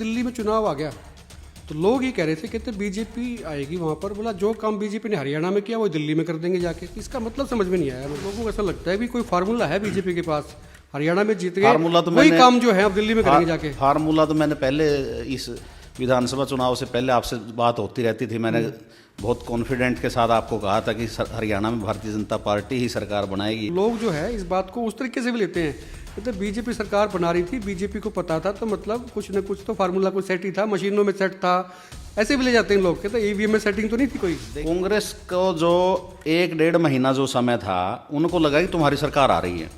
दिल्ली में चुनाव आ गया तो लोग ये कह रहे थे कहते बीजेपी आएगी वहाँ पर, बोला जो काम बीजेपी ने हरियाणा में किया वो दिल्ली में कर देंगे जाके। इसका मतलब समझ में नहीं आया लोगों को। ऐसा लगता है भी कोई फार्मूला है बीजेपी के पास, हरियाणा में जीत गए तो वही काम जो है अब दिल्ली में करेंगे जाके। फार्मूला तो मैंने पहले इस विधानसभा चुनाव से पहले आपसे बात होती रहती थी, मैंने बहुत कॉन्फिडेंट के साथ आपको कहा था कि हरियाणा में भारतीय जनता पार्टी ही सरकार बनाएगी। लोग जो है इस बात को उस तरीके से भी लेते हैं, कहते बीजेपी सरकार बना रही थी, बीजेपी को पता था, तो मतलब कुछ न कुछ तो फार्मूला को सेट ही था, मशीनों में सेट था, ऐसे भी ले जाते हैं लोग। कहते ईवीएम में सेटिंग तो नहीं थी कोई। कांग्रेस को जो 1-1.5 महीना जो समय था, उनको लगा कि तुम्हारी सरकार आ रही है,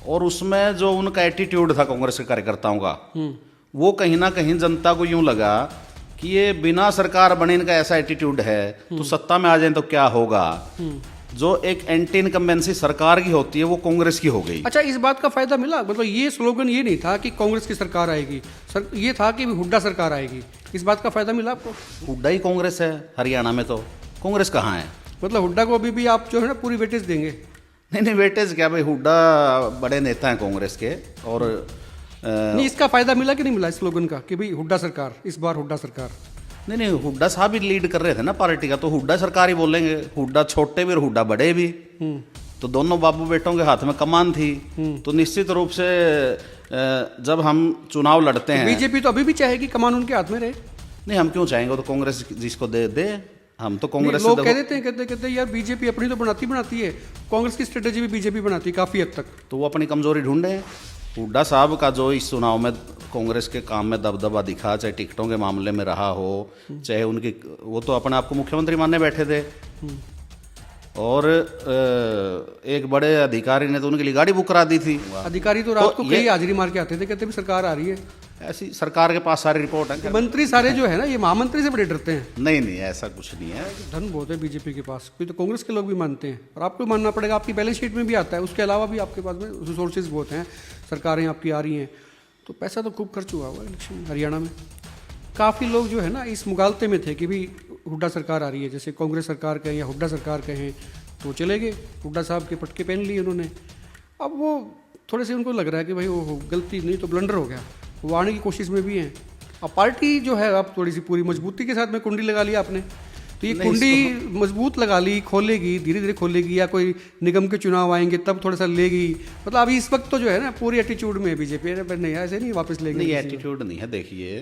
और उसमें जो उनका एटीट्यूड था कांग्रेस के कार्यकर्ताओं का, वो कहीं ना कहीं जनता को यूं लगा कि ये बिना सरकार बने इनका ऐसा एटीट्यूड है तो सत्ता में आ जाए तो क्या होगा। जो एक एंटी इनकम्बेंसी सरकार की होती है वो कांग्रेस की हो गई। अच्छा, इस बात का फायदा मिला? मतलब ये स्लोगन ये नहीं था कि कांग्रेस की सरकार आएगी, ये था कि हुड्डा सरकार आएगी। इस बात का फायदा मिला आपको? हुड्डा ही कांग्रेस है हरियाणा में, तो कांग्रेस कहाँ है? मतलब हुड्डा को अभी भी आप जो है ना पूरी वेटेज देंगे? नहीं, वेटेज क्या भाई, हुड्डा बड़े नेता हैं कांग्रेस के। और नहीं, इसका फायदा मिला कि नहीं मिला इस स्लोगन का कि भाई हुड्डा सरकार, इस बार हुड्डा सरकार? नहीं, हुड्डा साहब ही लीड कर रहे थे ना पार्टी का, तो हुड्डा सरकार ही बोलेंगे। हुड्डा छोटे भी और हुड्डा बड़े भी, तो दोनों बाबू बेटों के हाथ में कमान थी। तो निश्चित रूप से जब हम चुनाव लड़ते हैं, बीजेपी तो अभी भी चाहेगी कमान उनके हाथ में रहे। नहीं, हम क्यों चाहेंगे? तो कांग्रेस जिसको दे हम तो कांग्रेस लोग कह देते हैं, कहते यार बीजेपी अपनी तो बनाती है, कांग्रेस की स्ट्रेटेजी भी बीजेपी बनाती है काफी हद तक, तो वो अपनी कमजोरी ढूंढे। हुड्डा साहब का जो इस चुनाव में कांग्रेस के काम में दबदबा दिखा, चाहे टिकटों के मामले में रहा हो, चाहे उनकी, वो तो अपने आप को मुख्यमंत्री मानने बैठे थे। और एक बड़े अधिकारी ने तो उनके लिए गाड़ी बुक करा दी थी। अधिकारी तो रात को कई हाजिरी मार के आते थे, कहते भी सरकार आ रही है। ऐसी सरकार के पास सारी रिपोर्ट है। मंत्री सारे जो है ना ये महामंत्री से बड़े डरते हैं। नहीं, ऐसा कुछ नहीं है। धन बहुत है बीजेपी के पास, कोई तो कांग्रेस के लोग भी मानते हैं, और आपको मानना पड़ेगा। आपकी बैलेंस शीट में भी आता है, उसके अलावा भी आपके पास में रिसोर्सेज बहुत हैं, सरकारें आपकी आ रही हैं, तो पैसा तो खूब खर्च हुआ हुआ इलेक्शन हरियाणा में। काफ़ी लोग जो है ना इस मुगालते में थे कि भाई हुड्डा सरकार आ रही है, जैसे कांग्रेस सरकार कहें या हुड्डा सरकार कहें, तो चले गए। हुड्डा साहब के पटके पहन लिए उन्होंने। अब वो थोड़े से उनको लग रहा है कि भाई वो गलती नहीं तो ब्लंडर हो गया, वो आने की कोशिश में भी हैं। अब पार्टी जो है अब थोड़ी सी पूरी मजबूती के साथ में कुंडी लगा लिया आपने, तो ये कुंडी मजबूत लगा ली, खोलेगी धीरे धीरे खोलेगी, या कोई निगम के चुनाव आएंगे तब थोड़ा सा लेगी। मतलब अभी इस वक्त तो जो है ना पूरी एटीट्यूड में है बीजेपी, नहीं ऐसे नहीं वापस लेंगे। नहीं, एटीट्यूड नहीं है। देखिए,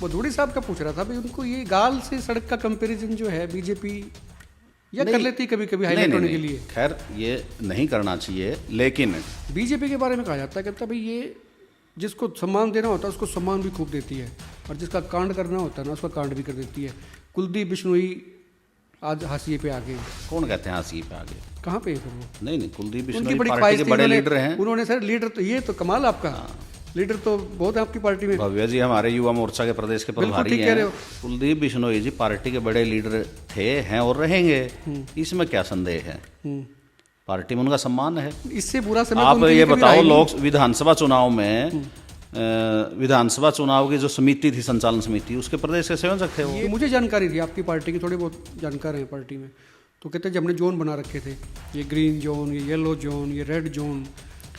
भदौड़ी साहब का पूछ रहा था भाई, उनको ये गाल से सड़क का कंपैरिजन जो है बीजेपी या कर लेती कभी कभी हाईलाइट होने के लिए। खैर, ये नहीं करना चाहिए, लेकिन बीजेपी के बारे में कहा जाता है, कहता भाई ये जिसको सम्मान देना होता है उसको सम्मान भी खूब देती है, और जिसका कांड करना होता है ना उसका कांड भी कर देती है। कुलदीप बिश्नोई आज हाशिए पे आ गए। कौन कहते हैं हाशिए पे आ गए? कहाँ पे है फिर वो? नहीं, कुलदीप बिश्नोई उनकी बड़ी पार्टी के बड़े लीडर हैं। उन्होंने सर लीडर तो ये तो कमाल आपका, लीडर तो बहुत है आपकी पार्टी में। भव्य जी हमारे युवा मोर्चा के प्रदेश के प्रभारी हैं। कुलदीप बिश्नोई जी पार्टी के बड़े लीडर थे, हैं और रहेंगे, इसमें क्या संदेह है? पार्टी में उनका सम्मान है। इससे बुरा समय आप ये बताओ, लोक विधानसभा चुनाव में विधानसभा चुनाव की जो समिति थी, संचालन समिति, उसके प्रदेश के संयोजक थे वो। मुझे जानकारी थी आपकी पार्टी की, थोड़ी बहुत जानकार हैं पार्टी में, तो कहते जब हमने जोन बना रखे थे, ये ग्रीन जोन, ये येलो जोन, ये रेड जोन,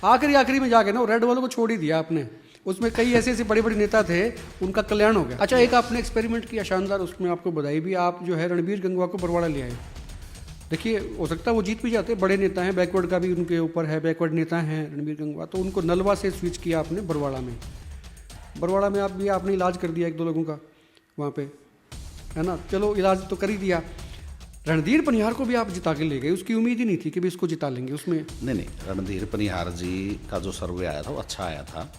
आखिरी में जाके ना रेड वालों को छोड़ ही दिया आपने। उसमें कई ऐसे बड़े बड़े नेता थे, उनका कल्याण हो गया। अच्छा, एक आपने एक्सपेरिमेंट किया शानदार, उसमें आपको बधाई भी। आप जो है रणबीर गंगवा को बरवाड़ा ले आए। देखिए, हो सकता है वो जीत भी जाते, बड़े नेता हैं, बैकवर्ड का भी उनके ऊपर है, बैकवर्ड नेता हैं रणबीर गंगवा, तो उनको नलवा से स्विच किया आपने बरवाड़ा में। बरवाड़ा में आपने इलाज कर दिया 1-2 लोगों का वहाँ पे, है ना? चलो, इलाज तो कर ही दिया। रणधीर पनिहार को भी आप जिता के ले गए, उसकी उम्मीद ही नहीं थी कि भी इसको जिता लेंगे उसमें। नहीं, रणधीर पनिहार जी का जो सर्वे आया था वो अच्छा आया था,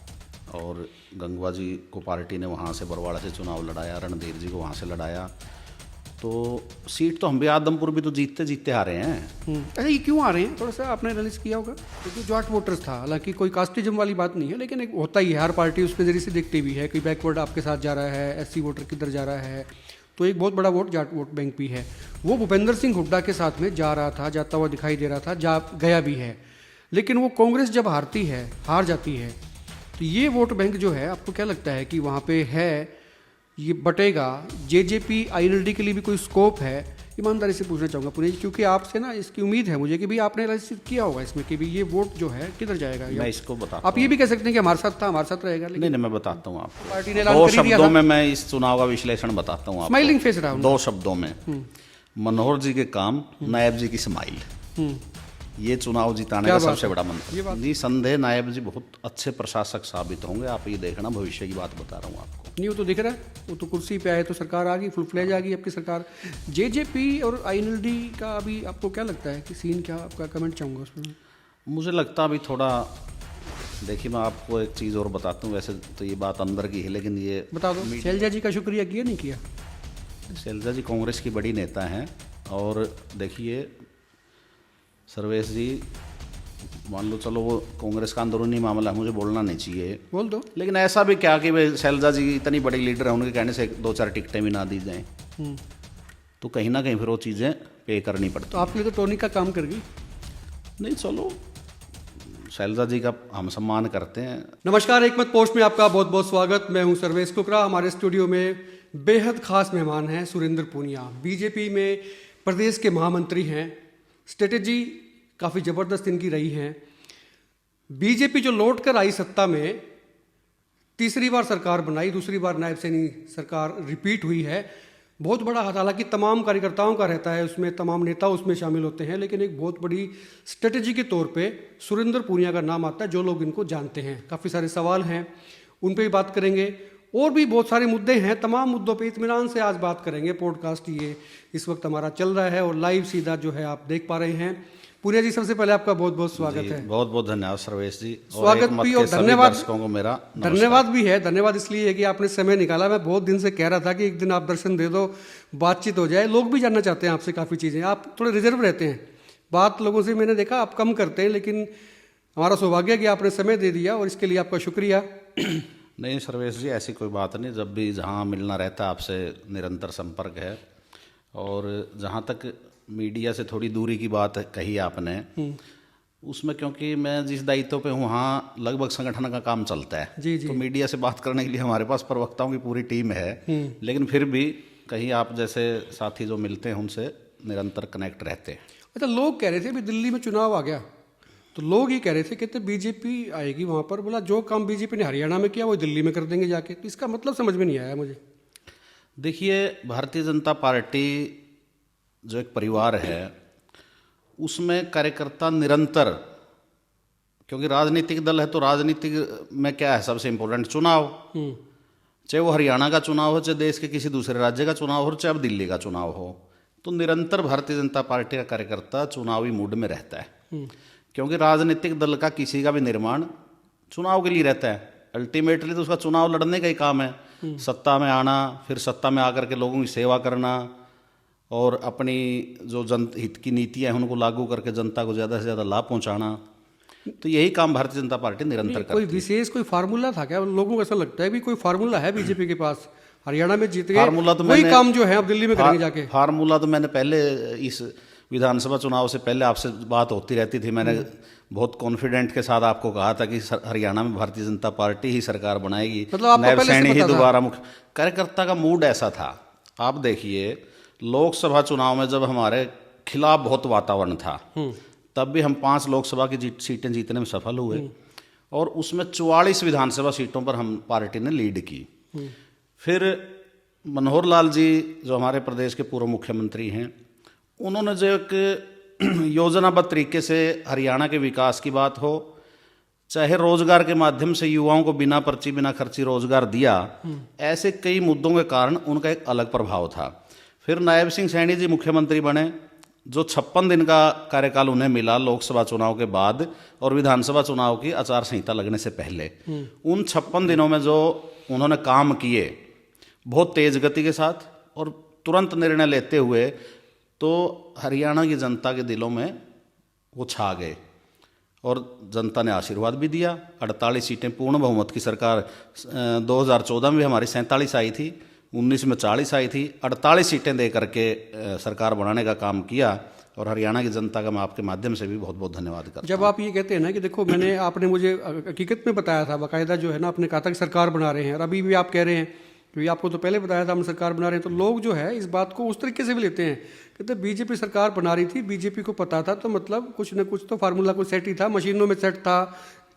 और गंगवा जी को पार्टी ने वहाँ से बरवाड़ा से चुनाव लड़ाया, रणधीर जी को वहाँ से लड़ाया, तो सीट तो हम भी आदमपुर भी तो जीतते आ रहे हैं। अच्छा, ये क्यों आ रहे हैं? थोड़ा सा आपने एनालिस किया होगा, क्योंकि जॉट वोटर्स था, हालांकि कोई कास्टिज्म वाली बात नहीं है, लेकिन एक होता ही है, हर पार्टी उसके जरिए से देखती भी है कि बैकवर्ड आपके साथ जा रहा है, एससी वोटर किधर जा रहा है, तो एक बहुत बड़ा जाट वोट बैंक भी है। वो भूपेंद्र सिंह हुड्डा के साथ में जा रहा था, जाता हुआ दिखाई दे रहा था, गया भी है। लेकिन वो कांग्रेस जब हार जाती है, तो ये वोट बैंक जो है, आपको क्या लगता है कि वहाँ पे है, ये बटेगा? जेजेपी आईएनएलडी के लिए भी कोई स्कोप है ईमानदारी से पूछना चाहूँगा पुनीत जी, क्योंकि आपसे ना इसकी उम्मीद है मुझे कि भी आपने एनालिसिस किया होगा इसमें कि भी ये वोट जो है किधर जाएगा। मैं इसको बताता आप ये भी कह सकते हैं कि हमारे साथ था, हमारे साथ रहेगा, लेकिन नहीं, मैं बताता हूँ आपको। पार्टी ने ऐलान दो कर ही दिया शब्दों था। में मैं इस चुनाव का विश्लेषण बताता हूँ आपको। स्माइलिंग फेस रहा दो शब्दों में, मनोहर जी के काम, नायब जी की स्माइल, ये चुनाव जिताने का सबसे बड़ा मंत्र। निसंदेह नायब जी बहुत अच्छे प्रशासक साबित होंगे, आप ये देखना, भविष्य की बात बता रहा हूँ आपको। नहीं, वो तो दिख रहा है, वो तो कुर्सी पे आए तो सरकार आ गई, फुल फ्लेज आ गई आपकी सरकार। जेजेपी और आईएनएलडी का अभी आपको क्या लगता है कि सीन क्या, आपका कमेंट चाहूँगा उसमें। मुझे लगता अभी थोड़ा, देखिए मैं आपको एक चीज़ और बताता हूँ, वैसे तो ये बात अंदर की है, लेकिन ये बता दो, शैलजा जी का शुक्रिया किया नहीं किया? शैलजा जी कांग्रेस की बड़ी नेता हैं, और देखिए सर्वेश जी, मान लो चलो वो कांग्रेस का अंदरूनी मामला है, मुझे बोलना नहीं चाहिए, बोल दो। लेकिन ऐसा भी क्या कि भाई शैलजा जी इतनी बड़ी लीडर है, उनके कहने से 2-4 टिकटें भी ना दी जाएं, तो कहीं ना कहीं फिर वो चीज़ें पे करनी पड़ती। तो आपके लिए तो टोनी का काम कर गई। नहीं, चलो शैलजा जी का हम सम्मान करते हैं। नमस्कार, एकमत पोस्ट में आपका बहुत बहुत स्वागत। मैं हूं सर्वेश कुकरा। हमारे स्टूडियो में बेहद खास मेहमान हैं सुरेंद्र पूनिया, बीजेपी में प्रदेश के महामंत्री हैं। स्ट्रेटेजी काफ़ी ज़बरदस्त इनकी रही है। बीजेपी जो लौट कर आई सत्ता में, तीसरी बार सरकार बनाई, दूसरी बार नायब सैनी सरकार रिपीट हुई है। बहुत बड़ा हाथ, हालांकि तमाम कार्यकर्ताओं का रहता है उसमें, तमाम नेता उसमें शामिल होते हैं, लेकिन एक बहुत बड़ी स्ट्रेटेजी के तौर पे सुरेंद्र पूनिया का नाम आता है, जो लोग इनको जानते हैं। काफ़ी सारे सवाल हैं, उन पर भी बात करेंगे, और भी बहुत सारे मुद्दे हैं। तमाम मुद्दों पे इत्मीनान से आज बात करेंगे। पॉडकास्ट ये इस वक्त हमारा चल रहा है और लाइव सीधा जो है आप देख पा रहे हैं। पूनिया जी, सबसे पहले आपका बहुत बहुत स्वागत है। बहुत बहुत धन्यवाद सर्वेश जी, स्वागत भी और धन्यवाद को मेरा धन्यवाद भी है। धन्यवाद इसलिए है कि आपने समय निकाला। मैं बहुत दिन से कह रहा था कि एक दिन आप दर्शन दे दो, बातचीत हो जाए। लोग भी जानना चाहते हैं आपसे काफ़ी चीज़ें। आप थोड़े रिजर्व रहते हैं, बात लोगों से मैंने देखा आप कम करते हैं, लेकिन हमारा सौभाग्य कि आपने समय दे दिया और इसके लिए आपका शुक्रिया। नहीं सर्वेश जी, ऐसी कोई बात नहीं, जब भी जहाँ मिलना रहता है आपसे निरंतर संपर्क है। और जहाँ तक मीडिया से थोड़ी दूरी की बात कही आपने, उसमें क्योंकि मैं जिस दायित्व पे हूँ वहाँ लगभग संगठन का काम चलता है जी जी। तो मीडिया से बात करने के लिए हमारे पास प्रवक्ताओं की पूरी टीम है, लेकिन फिर भी कहीं आप जैसे साथी जो मिलते हैं उनसे निरंतर कनेक्ट रहते हैं। अच्छा, लोग कह रहे थे भी दिल्ली में चुनाव आ गया, तो लोग ये कह रहे थे, कहते बीजेपी आएगी वहाँ पर, बोला जो काम बीजेपी ने हरियाणा में किया वो दिल्ली में कर देंगे जाके। तो इसका मतलब समझ में नहीं आया मुझे। देखिए, भारतीय जनता पार्टी जो एक परिवार है उसमें कार्यकर्ता निरंतर, क्योंकि राजनीतिक दल है तो राजनीतिक में क्या है, सबसे इम्पोर्टेंट चुनाव, चाहे वो हरियाणा का चुनाव हो, चाहे देश के किसी दूसरे राज्य का चुनाव हो, चाहे अब दिल्ली का चुनाव हो, तो निरंतर भारतीय जनता पार्टी का कार्यकर्ता चुनावी मूड में रहता है। क्योंकि राजनीतिक दल का किसी का भी निर्माण चुनाव के लिए रहता है। अल्टीमेटली तो उसका चुनाव लड़ने का ही काम है, सत्ता में आना, फिर सत्ता में आकर के लोगों की सेवा करना और अपनी जो जनहित की नीतियां हैं उनको लागू करके जनता को ज़्यादा से ज़्यादा लाभ पहुंचाना। तो यही काम भारतीय जनता पार्टी निरंतर करती है। कोई विशेष कोई फार्मूला था क्या? लोगों को ऐसा लगता है भी कोई फार्मूला है बीजेपी के पास, हरियाणा में जीत गए, फार्मूला तो वही काम जो है अब दिल्ली में करेंगे जाके। फार्मूला तो मैंने पहले इस विधानसभा चुनाव से पहले आपसे बात होती रहती थी, मैंने बहुत कॉन्फिडेंट के साथ आपको कहा था कि हरियाणा में भारतीय जनता पार्टी ही सरकार बनाएगी, नायब सैनी ही दोबारा मुख्य। कार्यकर्ता का मूड ऐसा था। आप देखिए, लोकसभा चुनाव में जब हमारे खिलाफ बहुत वातावरण था, तब भी हम 5 लोकसभा की सीटें जीतने में सफल हुए और उसमें 44 विधानसभा सीटों पर हम पार्टी ने लीड की। फिर मनोहर लाल जी जो हमारे प्रदेश के पूर्व मुख्यमंत्री हैं, उन्होंने जो एक योजनाबद्ध तरीके से हरियाणा के विकास की बात हो, चाहे रोजगार के माध्यम से युवाओं को बिना पर्ची बिना खर्ची रोजगार दिया, ऐसे कई मुद्दों के कारण उनका एक अलग प्रभाव था। फिर नायब सिंह सैनी जी मुख्यमंत्री बने, जो 56 दिन का कार्यकाल उन्हें मिला लोकसभा चुनाव के बाद और विधानसभा चुनाव की आचार संहिता लगने से पहले। उन 56 दिनों में जो उन्होंने काम किए बहुत तेज गति के साथ और तुरंत निर्णय लेते हुए, तो हरियाणा की जनता के दिलों में वो छा गए और जनता ने आशीर्वाद भी दिया। 48 सीटें पूर्ण बहुमत की सरकार 2014 में हमारी 47 आई थी, 19 में 40 आई थी, 48 सीटें दे करके सरकार बनाने का काम किया और हरियाणा की जनता का मैं आपके माध्यम से भी बहुत बहुत धन्यवाद करता हूं। जब आप ये कहते हैं ना कि देखो, आपने मुझे हकीकत में बताया था, बाकायदा जो है ना, आपने कहा था कि सरकार बना रहे हैं, और अभी भी आप कह रहे हैं तो ये आपको तो पहले बताया था हम सरकार बना रहे हैं, तो लोग जो है इस बात को उस तरीके से भी लेते हैं, कहते बीजेपी सरकार बना रही थी, बीजेपी को पता था, तो मतलब कुछ ना कुछ तो फार्मूला कोई सेट ही था, मशीनों में सेट था,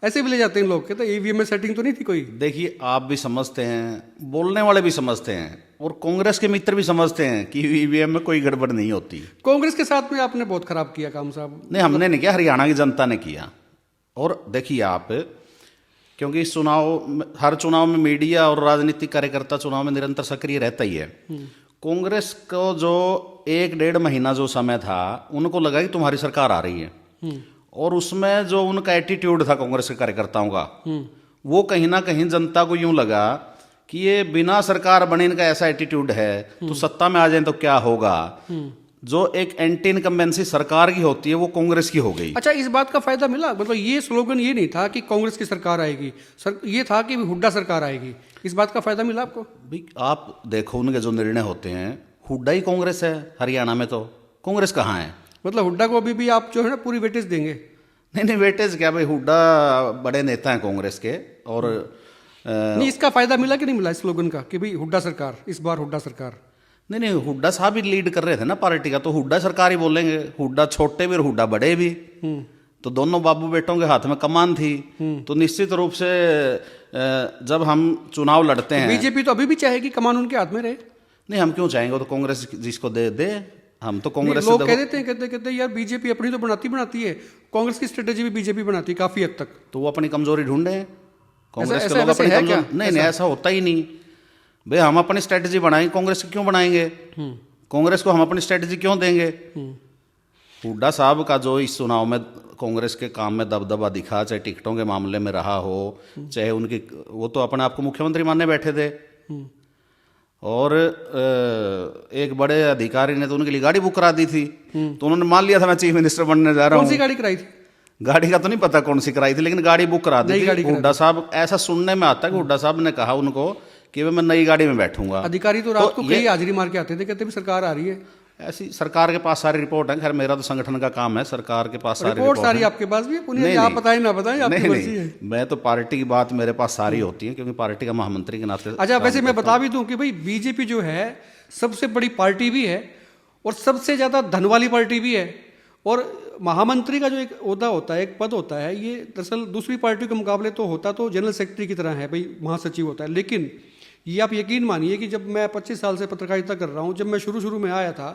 ऐसे भी ले जाते हैं लोग, कहते ईवीएम में सेटिंग तो नहीं थी कोई। देखिए, आप भी समझते हैं, बोलने वाले भी समझते हैं, और कांग्रेस के मित्र भी समझते हैं कि ईवीएम में कोई गड़बड़ नहीं होती। कांग्रेस के साथ में आपने बहुत खराब किया काम साहब। नहीं, हमने नहीं किया, हरियाणा की जनता ने किया। और देखिए आप, क्योंकि इस हर चुनाव में मीडिया और राजनीतिक कार्यकर्ता चुनाव में निरंतर सक्रिय रहता ही है। कांग्रेस को जो 1-1.5 महीना जो समय था, उनको लगा कि तुम्हारी सरकार आ रही है, और उसमें जो उनका एटीट्यूड था कांग्रेस के कार्यकर्ताओं का, वो कहीं ना कहीं जनता को यूं लगा कि ये बिना सरकार बने इनका ऐसा एटीट्यूड है, तो सत्ता में आ जाए तो क्या होगा। जो एक एंटी इनकम्बेंसी सरकार की होती है, वो कांग्रेस की हो गई। अच्छा, इस बात का फायदा मिला, मतलब ये स्लोगन ये नहीं था कि कांग्रेस की सरकार आएगी, ये था कि हुड्डा सरकार आएगी, इस बात का फायदा मिला आपको? भाई आप देखो, उनके जो निर्णय होते हैं, हुड्डा ही कांग्रेस है। हरियाणा में तो कांग्रेस कहाँ है? मतलब हुड्डा को अभी भी आप जो है ना पूरी वेटेज देंगे? नहीं, वेटेज क्या भाई, हुड्डा बड़े नेता हैं कांग्रेस के। और नहीं, इसका फायदा मिला कि नहीं मिला इस स्लोगन का कि भाई हुड्डा सरकार, इस बार हुड्डा सरकार? नहीं, हुड्डा साहब ही लीड कर रहे थे ना पार्टी का, तो हुड्डा सरकार ही बोलेंगे। हुड्डा छोटे भी और हुड्डा बड़े भी, तो दोनों बाबू बेटों के हाथ में कमान थी। तो निश्चित रूप से जब हम चुनाव लड़ते हैं, बीजेपी तो अभी भी चाहेगी कमान उनके हाथ में रहे। नहीं, हम क्यों चाहेंगे, तो कांग्रेस जिसको दे हम तो कांग्रेस लोग कह देते हैं, कहते यार बीजेपी अपनी तो बनाती है, कांग्रेस की स्ट्रेटेजी भी बीजेपी बनाती है काफी हद तक, तो वो अपनी कमजोरी ढूंढे। कांग्रेस के ऐसा लोग अपनी कमजोरी, नहीं, ऐसा होता ही नहीं भाई। हम अपनी स्ट्रेटेजी बनाएंगे, कांग्रेस की क्यों बनाएंगे? कांग्रेस को हम अपनी स्ट्रेटेजी क्यों देंगे? हुड्डा साहब का जो इस चुनाव में कांग्रेस के काम में दबदबा दिखा, चाहे टिकटों के मामले में रहा हो, चाहे उनकी, वो तो अपने आप को मुख्यमंत्री मानने बैठे थे, और एक बड़े अधिकारी ने तो उनके लिए गाड़ी बुक करा दी थी, तो उन्होंने मान लिया था मैं चीफ मिनिस्टर बनने जा रहा हूँ। कौन सी गाड़ी कराई थी? गाड़ी का तो नहीं पता कौन सी कराई थी, लेकिन गाड़ी बुक करा दी थी। हुड्डा साहब, ऐसा सुनने में आता है कि हुड्डा साहब ने कहा उनको कि मैं नई गाड़ी में बैठूंगा। अधिकारी तो रात को कई हाजिरी मार के आते थे, कहते भी सरकार आ रही है। ऐसी सरकार के पास सारी रिपोर्ट है। खैर, मेरा तो संगठन का काम है, सरकार के पास सारी रिपोर्ट सारी आपके पास भी है? आप बताएं ना बताएं, आपकी मर्जी है। मैं तो पार्टी की बात मेरे पास सारी होती है, क्योंकि पार्टी का महामंत्री के नाते। अच्छा, वैसे मैं बता भी दूं कि भाई बीजेपी जो है सबसे बड़ी पार्टी भी है और सबसे ज्यादा धन वाली पार्टी भी है, और महामंत्री का जो एक ओहदा होता है, एक पद होता है, ये दरअसल दूसरी पार्टी के मुकाबले तो होता तो जनरल सेक्रेटरी की तरह है, भाई महासचिव होता है। लेकिन ये आप यकीन मानिए कि जब मैं 25 साल से पत्रकारिता कर रहा हूँ, जब मैं शुरू में आया था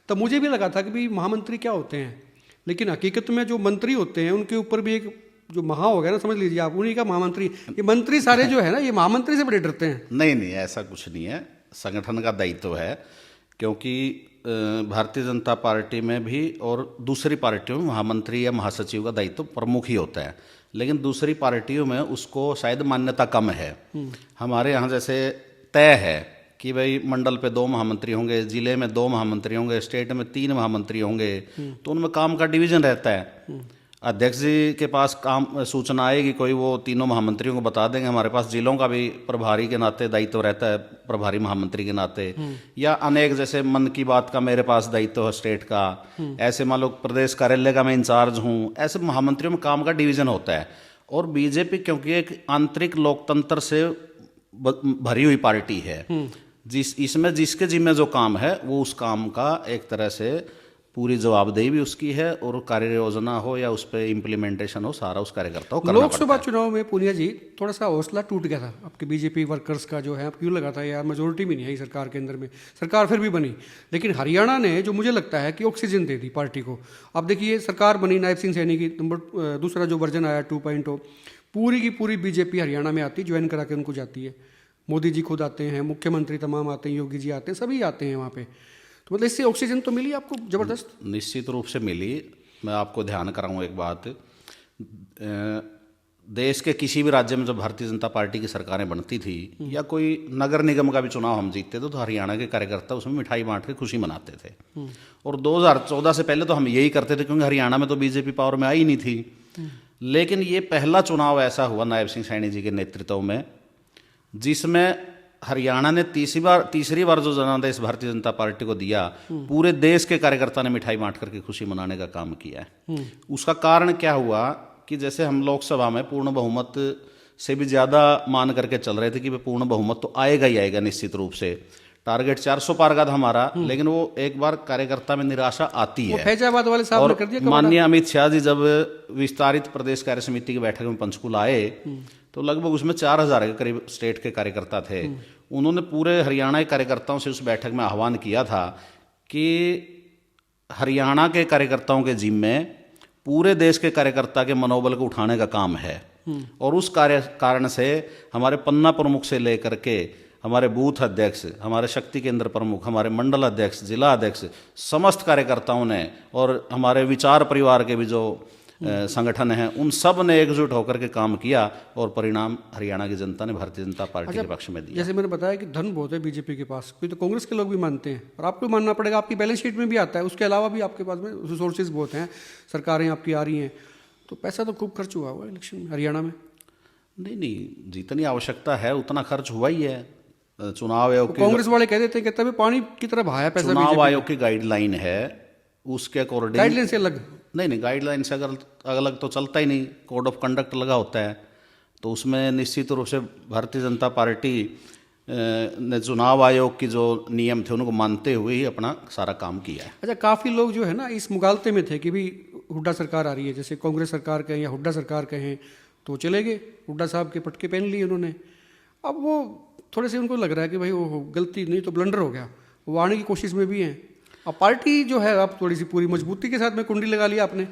तब मुझे भी लगा था कि भाई महामंत्री क्या होते हैं, लेकिन हकीकत में जो मंत्री होते हैं उनके ऊपर भी एक जो महा हो गया ना, समझ लीजिए आप, उन्हीं का महामंत्री। ये मंत्री सारे जो है ना, ये महामंत्री से बड़े डरते हैं। नहीं, ऐसा कुछ नहीं है, संगठन का दायित्व है। क्योंकि भारतीय जनता पार्टी में भी और दूसरी पार्टियों में महामंत्री या महासचिव का दायित्व प्रमुख ही होता है, लेकिन दूसरी पार्टियों में उसको शायद मान्यता कम है। हमारे यहाँ जैसे तय है कि भाई मंडल पे 2 महामंत्री होंगे, जिले में 2 महामंत्री होंगे, स्टेट में 3 महामंत्री होंगे, तो उनमें काम का डिवीजन रहता है। अध्यक्ष जी के पास काम सूचना आएगी कोई, वो तीनों महामंत्रियों को बता देंगे। हमारे पास जिलों का भी प्रभारी के नाते दायित्व रहता है, प्रभारी महामंत्री के नाते, या अनेक, जैसे मन की बात का मेरे पास दायित्व है स्टेट का, ऐसे मान लो प्रदेश कार्यालय का मैं इंचार्ज हूँ, ऐसे महामंत्रियों में काम का डिवीजन होता है। और बीजेपी क्योंकि एक आंतरिक लोकतंत्र से भरी हुई पार्टी है, इसमें जिसके जिम्मे जो काम है वो उस काम का एक तरह से पूरी जवाबदेही भी उसकी है, और कार्य योजना हो या उस पर इम्प्लीमेंटेशन हो, सारा उस कार्यकर्ता को करना पड़ता है। लोकसभा चुनाव में पूनिया जी थोड़ा सा हौसला टूट गया था आपके बीजेपी वर्कर्स का, जो है आप क्यों लगा था यार मेजोरिटी भी नहीं है सरकार के अंदर में, सरकार फिर भी बनी, लेकिन हरियाणा ने जो मुझे लगता है कि ऑक्सीजन दे दी पार्टी को। अब देखिए सरकार बनी, नायब सिंह सैनी की दूसरा जो वर्जन आया 2.0, पूरी की पूरी बीजेपी हरियाणा में आती, ज्वाइन करा के उनको जाती है। मोदी जी खुद आते हैं, मुख्यमंत्री तमाम आते हैं, योगी जी आते हैं, सभी आते हैं वहाँ पे। तो मतलब इससे ऑक्सीजन तो मिली आपको जबरदस्त? निश्चित रूप से मिली। मैं आपको ध्यान कराऊँ एक बात, देश के किसी भी राज्य में जब भारतीय जनता पार्टी की सरकारें बनती थी, या कोई नगर निगम का भी चुनाव हम जीतते थे, तो हरियाणा के कार्यकर्ता उसमें मिठाई बांट के खुशी मनाते थे। और 2014 से पहले तो हम यही करते थे, क्योंकि हरियाणा में तो बीजेपी पावर में आई नहीं थी। लेकिन ये पहला चुनाव ऐसा हुआ नायब सिंह सैनी जी के नेतृत्व में, जिसमें हरियाणा ने तीसरी बार जो जनादेश भारतीय जनता पार्टी को दिया, पूरे देश के कार्यकर्ता ने मिठाई बांट करके खुशी मनाने का काम किया है। उसका कारण क्या हुआ कि जैसे हम लोकसभा में पूर्ण बहुमत से भी ज़्यादा मान करके चल रहे थे कि भाई पूर्ण बहुमत तो आएगा ही आएगा निश्चित रूप से। टारगेट 400 पार का था हमारा, लेकिन वो एक बार कार्यकर्ता में निराशा आती है। फैजाबाद वाले साहब ने कर दिया। माननीय अमित शाह जी जब विस्तारित प्रदेश कार्य समिति की बैठक में पंचकुला आए तो लगभग उसमें 4000 के करीब स्टेट के कार्यकर्ता थे। उन्होंने पूरे हरियाणा के कार्यकर्ताओं से उस बैठक में आह्वान किया था कि हरियाणा के कार्यकर्ताओं के जिम्मे पूरे देश के कार्यकर्ता के मनोबल को उठाने का काम है। और उस कारण से हमारे पन्ना प्रमुख से लेकर के हमारे बूथ अध्यक्ष, हमारे शक्ति केंद्र प्रमुख, हमारे मंडल अध्यक्ष, जिला अध्यक्ष, समस्त कार्यकर्ताओं ने और हमारे विचार परिवार के भी जो संगठन हैं उन सब ने एकजुट होकर के काम किया और परिणाम हरियाणा की जनता ने भारतीय जनता पार्टी के पक्ष में दिया। जैसे मैंने बताया कि धन बहुत है बीजेपी के पास, कोई तो कांग्रेस के लोग भी मानते हैं और आपको मानना पड़ेगा, आपकी बैलेंस शीट में भी आता है। उसके अलावा भी आपके पास में रिसोर्सेज बहुत हैं, सरकारें आपकी आ रही हैं, तो पैसा तो खूब खर्च हुआ इलेक्शन में हरियाणा में। नहीं, जितनी आवश्यकता है उतना खर्च हुआ ही है। चुनाव आयोग की कांग्रेस वाले कह देते हैं कि तभी पानी की तरह बहाया पैसा। चुनाव आयोग की गाइडलाइन है, उसके अकॉर्डिंग गाइडलाइन से अलग नहीं, गाइडलाइन से अगर अलग तो चलता ही नहीं। कोड ऑफ कंडक्ट लगा होता है, तो उसमें निश्चित रूप से भारतीय जनता पार्टी ने चुनाव आयोग की जो नियम थे उनको मानते हुए ही अपना सारा काम किया है। अच्छा, काफ़ी लोग जो है ना इस मुगालते में थे कि भी हुड्डा सरकार आ रही है, जैसे कांग्रेस सरकार कहें या हुड्डा सरकार कहें, तो चले गए, हुड्डा साहब के पटके पहन लिए उन्होंने। अब वो थोड़े से उनको लग रहा है कि भाई वो गलती नहीं तो ब्लंडर हो गया, वो आने की कोशिश में भी हैं। अब पार्टी जो है अब थोड़ी सी पूरी मजबूती के साथ में कुंडी लगा लिया आपने,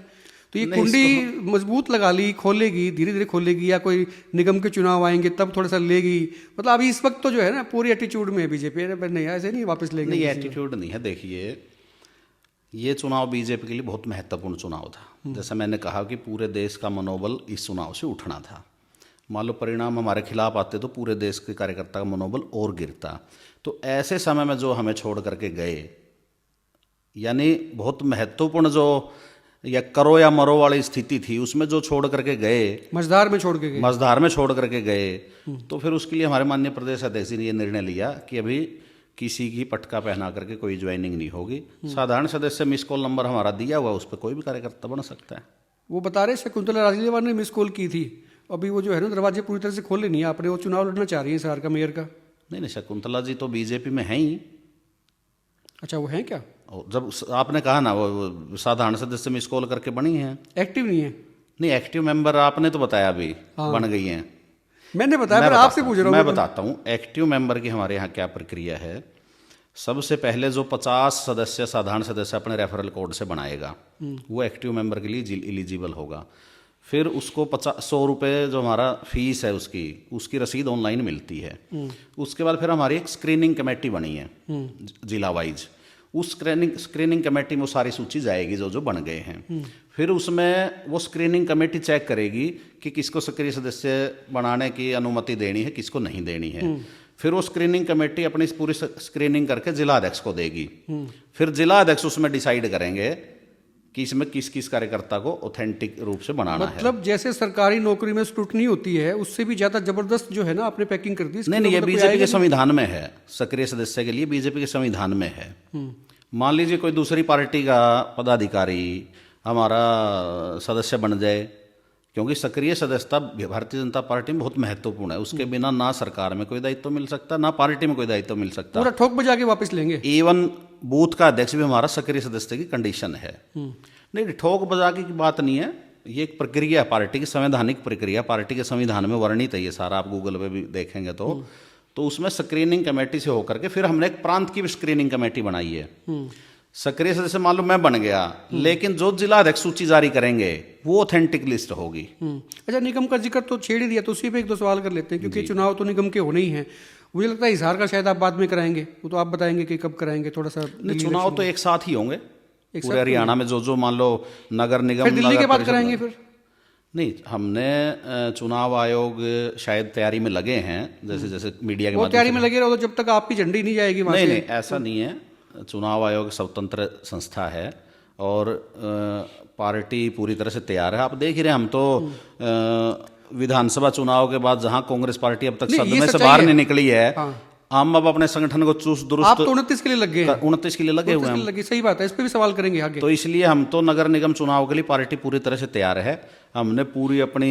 तो ये कुंडी मजबूत लगा ली, खोलेगी धीरे धीरे खोलेगी, या कोई निगम के चुनाव आएंगे तब थोड़ा सा लेगी। मतलब अभी इस वक्त तो जो है ना पूरी एटीट्यूड में है बीजेपी, नहीं ऐसे नहीं वापस लेंगे। नहीं, एटीट्यूड नहीं है। देखिए, ये चुनाव बीजेपी के लिए बहुत महत्वपूर्ण चुनाव था। जैसा मैंने कहा कि पूरे देश का मनोबल इस चुनाव से उठना था। मान लो परिणाम हमारे खिलाफ आते तो पूरे देश के कार्यकर्ता का मनोबल और गिरता। तो ऐसे समय में जो हमें छोड़ करके गए, यानी बहुत महत्वपूर्ण जो या करो या मरो वाली स्थिति थी, उसमें जो छोड़ करके गए, मझधार में छोड़ करके गए, तो फिर उसके लिए हमारे माननीय प्रदेश अध्यक्ष जी ने ये निर्णय लिया कि अभी किसी की पटका पहना करके कोई ज्वाइनिंग नहीं होगी। साधारण सदस्य मिस कॉल नंबर हमारा दिया हुआ, उस पर कोई भी कार्यकर्ता बन सकता है। वो बता रहे शकुंतला राजलीवाल ने मिस कॉल की थी, अभी वो जो है ना दरवाजे पूरी तरह से खोले नहीं आपने, वो चुनाव लड़ना चाह रही है शहर का मेयर का। नहीं, शकुंतला जी तो बीजेपी में हैं ही। अच्छा, वो हैं क्या? जब आपने कहा ना वो साधारण सदस्य मिस कॉल करके बनी है, एक्टिव नहीं है। नहीं, एक्टिव मेंबर आपने तो बताया अभी बन गई हैं। मैंने बताया, आपसे पूछ रहा हूँ। मैं बताता हूँ एक्टिव मेंबर की हमारे यहाँ क्या प्रक्रिया है। सबसे पहले जो 50 सदस्य साधारण सदस्य अपने रेफरल कोड से बनाएगा वो एक्टिव मेंबर के लिए एलिजिबल होगा। फिर उसको 100 रुपये जो हमारा फीस है उसकी रसीद ऑनलाइन मिलती है। उसके बाद फिर हमारी एक स्क्रीनिंग कमेटी बनी है जिला वाइज। उस स्क्रीनिंग कमेटी में वो सारी सूची जाएगी जो बन गए हैं। फिर उसमें वो स्क्रीनिंग कमेटी चेक करेगी कि किसको सक्रिय सदस्य बनाने की अनुमति देनी है, किसको नहीं देनी है। फिर वो स्क्रीनिंग कमेटी अपनी पूरी स्क्रीनिंग करके जिला अध्यक्ष को देगी। फिर जिला अध्यक्ष उसमें डिसाइड करेंगे कि इसमें किस किस कार्यकर्ता को ऑथेंटिक रूप से बनाना है। मतलब जैसे सरकारी नौकरी में स्क्रूटनी होती है उससे भी ज्यादा जबरदस्त जो है ना आपने पैकिंग कर दी। नहीं, ये बीजेपी के संविधान में है, सक्रिय सदस्य के लिए बीजेपी के संविधान में है। मान लीजिए कोई दूसरी पार्टी का पदाधिकारी हमारा सदस्य बन जाए, क्योंकि सक्रिय सदस्यता भारतीय जनता पार्टी में बहुत महत्वपूर्ण है। उसके बिना ना सरकार में कोई दायित्व मिल सकता, ना पार्टी में कोई दायित्व मिल सकता। पूरा ठोक बजा के वापस लेंगे। इवन बूथ का अध्यक्ष भी हमारा सक्रिय सदस्य की कंडीशन है। नहीं, ठोक बजा की बात नहीं है, ये एक प्रक्रिया है, पार्टी की संवैधानिक प्रक्रिया, पार्टी के संविधान में वर्णित है ये सारा। आप गूगल पे भी देखेंगे तो उसमें स्क्रीनिंग कमेटी से होकर के फिर हमने एक प्रांत की भी स्क्रीनिंग कमेटी बनाई है। सक्रिय सदस्य मान लो मैं बन गया, लेकिन जो जिला अध्यक्ष सूची जारी करेंगे वो ऑथेंटिक लिस्ट होगी। अच्छा, निगम का जिक्र तो छेड़ ही दिया, तो उसी पे एक दो सवाल कर लेते हैं, क्योंकि चुनाव तो निगम के होने ही हैं। मुझे लगता है हिसार का शायद आप बाद में कराएंगे, वो तो आप बताएंगे कि कब कराएंगे। थोड़ा सा चुनाव तो एक साथ ही होंगे पूरे हरियाणा में, जो मान लो नगर निगम दिल्ली के बाद कराएंगे। फिर नहीं, हमने चुनाव आयोग शायद तैयारी में लगे हैं, जैसे जैसे मीडिया के तैयारी में लगे रहो तो जब तक आपकी झंडी नहीं जाएगी। नहीं, ऐसा नहीं है। चुनाव आयोग स्वतंत्र संस्था है और पार्टी पूरी तरह से तैयार है। आप देख ही रहे, हम तो विधानसभा चुनाव के बाद जहां कांग्रेस पार्टी अब तक सदन में से बाहर नहीं निकली है, हम अब अपने संगठन को चुस्त आप दुरुस्त तो 29 के लिए लग गए हैं, 29 के लिए लगे हुए 29 के हैं। लिए लगे, सही बात है, इस पे भी सवाल करेंगे आगे। तो इसलिए हम तो नगर निगम चुनाव के लिए पार्टी पूरी तरह से तैयार है। हमने पूरी अपनी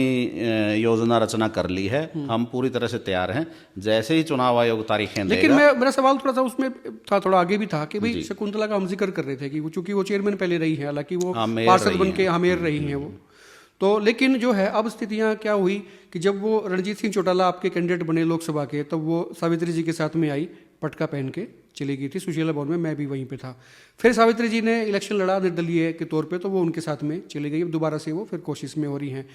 योजना रचना कर ली है, हम पूरी तरह से तैयार हैं। जैसे ही चुनाव आयोग तारीखें लेकिन देगा। मेरा सवाल थोड़ा सा उसमें था, थोड़ा आगे भी था कि भाई शकुंतला का हम जिक्र कर रहे थे कि चूंकि वो चेयरमैन पहले रही है, हालांकि वो पार्षद बन के मेयर रही हैं वो तो, लेकिन जो है अब स्थितियां क्या हुई कि जब वो रणजीत सिंह चौटाला आपके कैंडिडेट बने लोकसभा के, तब वो सावित्री जी के साथ में आई, पटका पहन के चली गई थी सुशीला भवन में, मैं भी वहीं पे था। फिर सावित्री जी ने इलेक्शन लड़ा निर्दलीय के तौर पे, तो वो उनके साथ में चली गई। अब दोबारा से वो फिर कोशिश में हो रही हैं।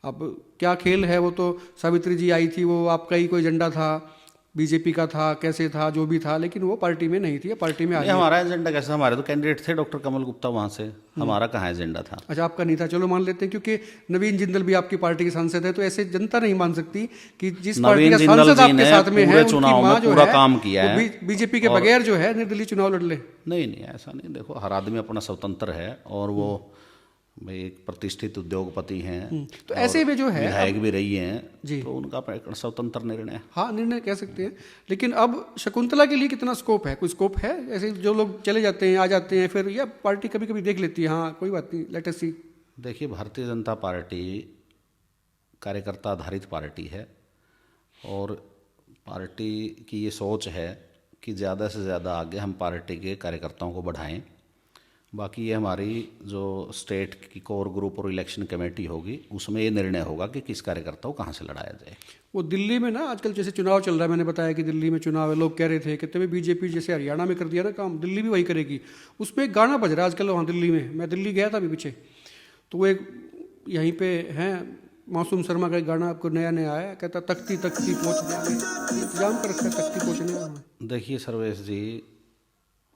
अब क्या खेल है, वो तो सावित्री जी आई थी, वो आपका ही कोई एजेंडा था, बीजेपी का था, कैसे था, जो भी था, लेकिन वो पार्टी में नहीं थी, पार्टी में आ गई। हमारा एजेंडा कैसे, हमारे तो कैंडिडेट थे डॉक्टर कमल गुप्ता वहाँ से, हमारा कहाँ एजेंडा था। अच्छा, आपका नहीं था, चलो मान लेते हैं, क्योंकि नवीन जिंदल भी आपकी पार्टी के सांसद है, तो ऐसे जनता नहीं मान सकती कि जिस पार्टी का सांसद आपके साथ में है, उनकी मां जो है काम किया है, बीजेपी के बगैर जो है निर्दलीय चुनाव लड़ ले। नहीं, ऐसा नहीं। देखो, हर आदमी अपना स्वतंत्र है और वो एक प्रतिष्ठित उद्योगपति हैं, तो ऐसे में जो है विधायक भी रही हैं जी, तो उनका स्वतंत्र निर्णय, हाँ निर्णय कह सकते हैं। लेकिन अब शकुंतला के लिए कितना स्कोप है, कोई स्कोप है? ऐसे जो लोग चले जाते हैं, आ जाते हैं, फिर या पार्टी कभी कभी देख लेती है, हाँ कोई बात नहीं, लेट अस सी। देखिए, भारतीय जनता पार्टी कार्यकर्ता आधारित पार्टी है और पार्टी की ये सोच है कि ज़्यादा से ज़्यादा आगे हम पार्टी के कार्यकर्ताओं को बढ़ाएं। बाकी ये हमारी जो स्टेट की कोर ग्रुप और इलेक्शन कमेटी होगी, उसमें ये निर्णय होगा कि किस कार्यकर्ता को कहाँ से लड़ाया जाए। वो दिल्ली में ना आजकल जैसे चुनाव चल रहा है, मैंने बताया कि दिल्ली में चुनाव है, लोग कह रहे थे कि बीजेपी जैसे हरियाणा में कर दिया ना काम, दिल्ली भी वही करेगी। उसमें एक गाना बज रहा है आजकल वहाँ दिल्ली में, मैं दिल्ली गया था अभी पीछे, तो वो एक यहीं पे है मासूम शर्मा का एक गाना आपको नया नया आया, कहता तख्ती तख्ती पहुँचने, इंतजाम कर रखा है तख्ती पहुँचने का। देखिए सर्वेश जी,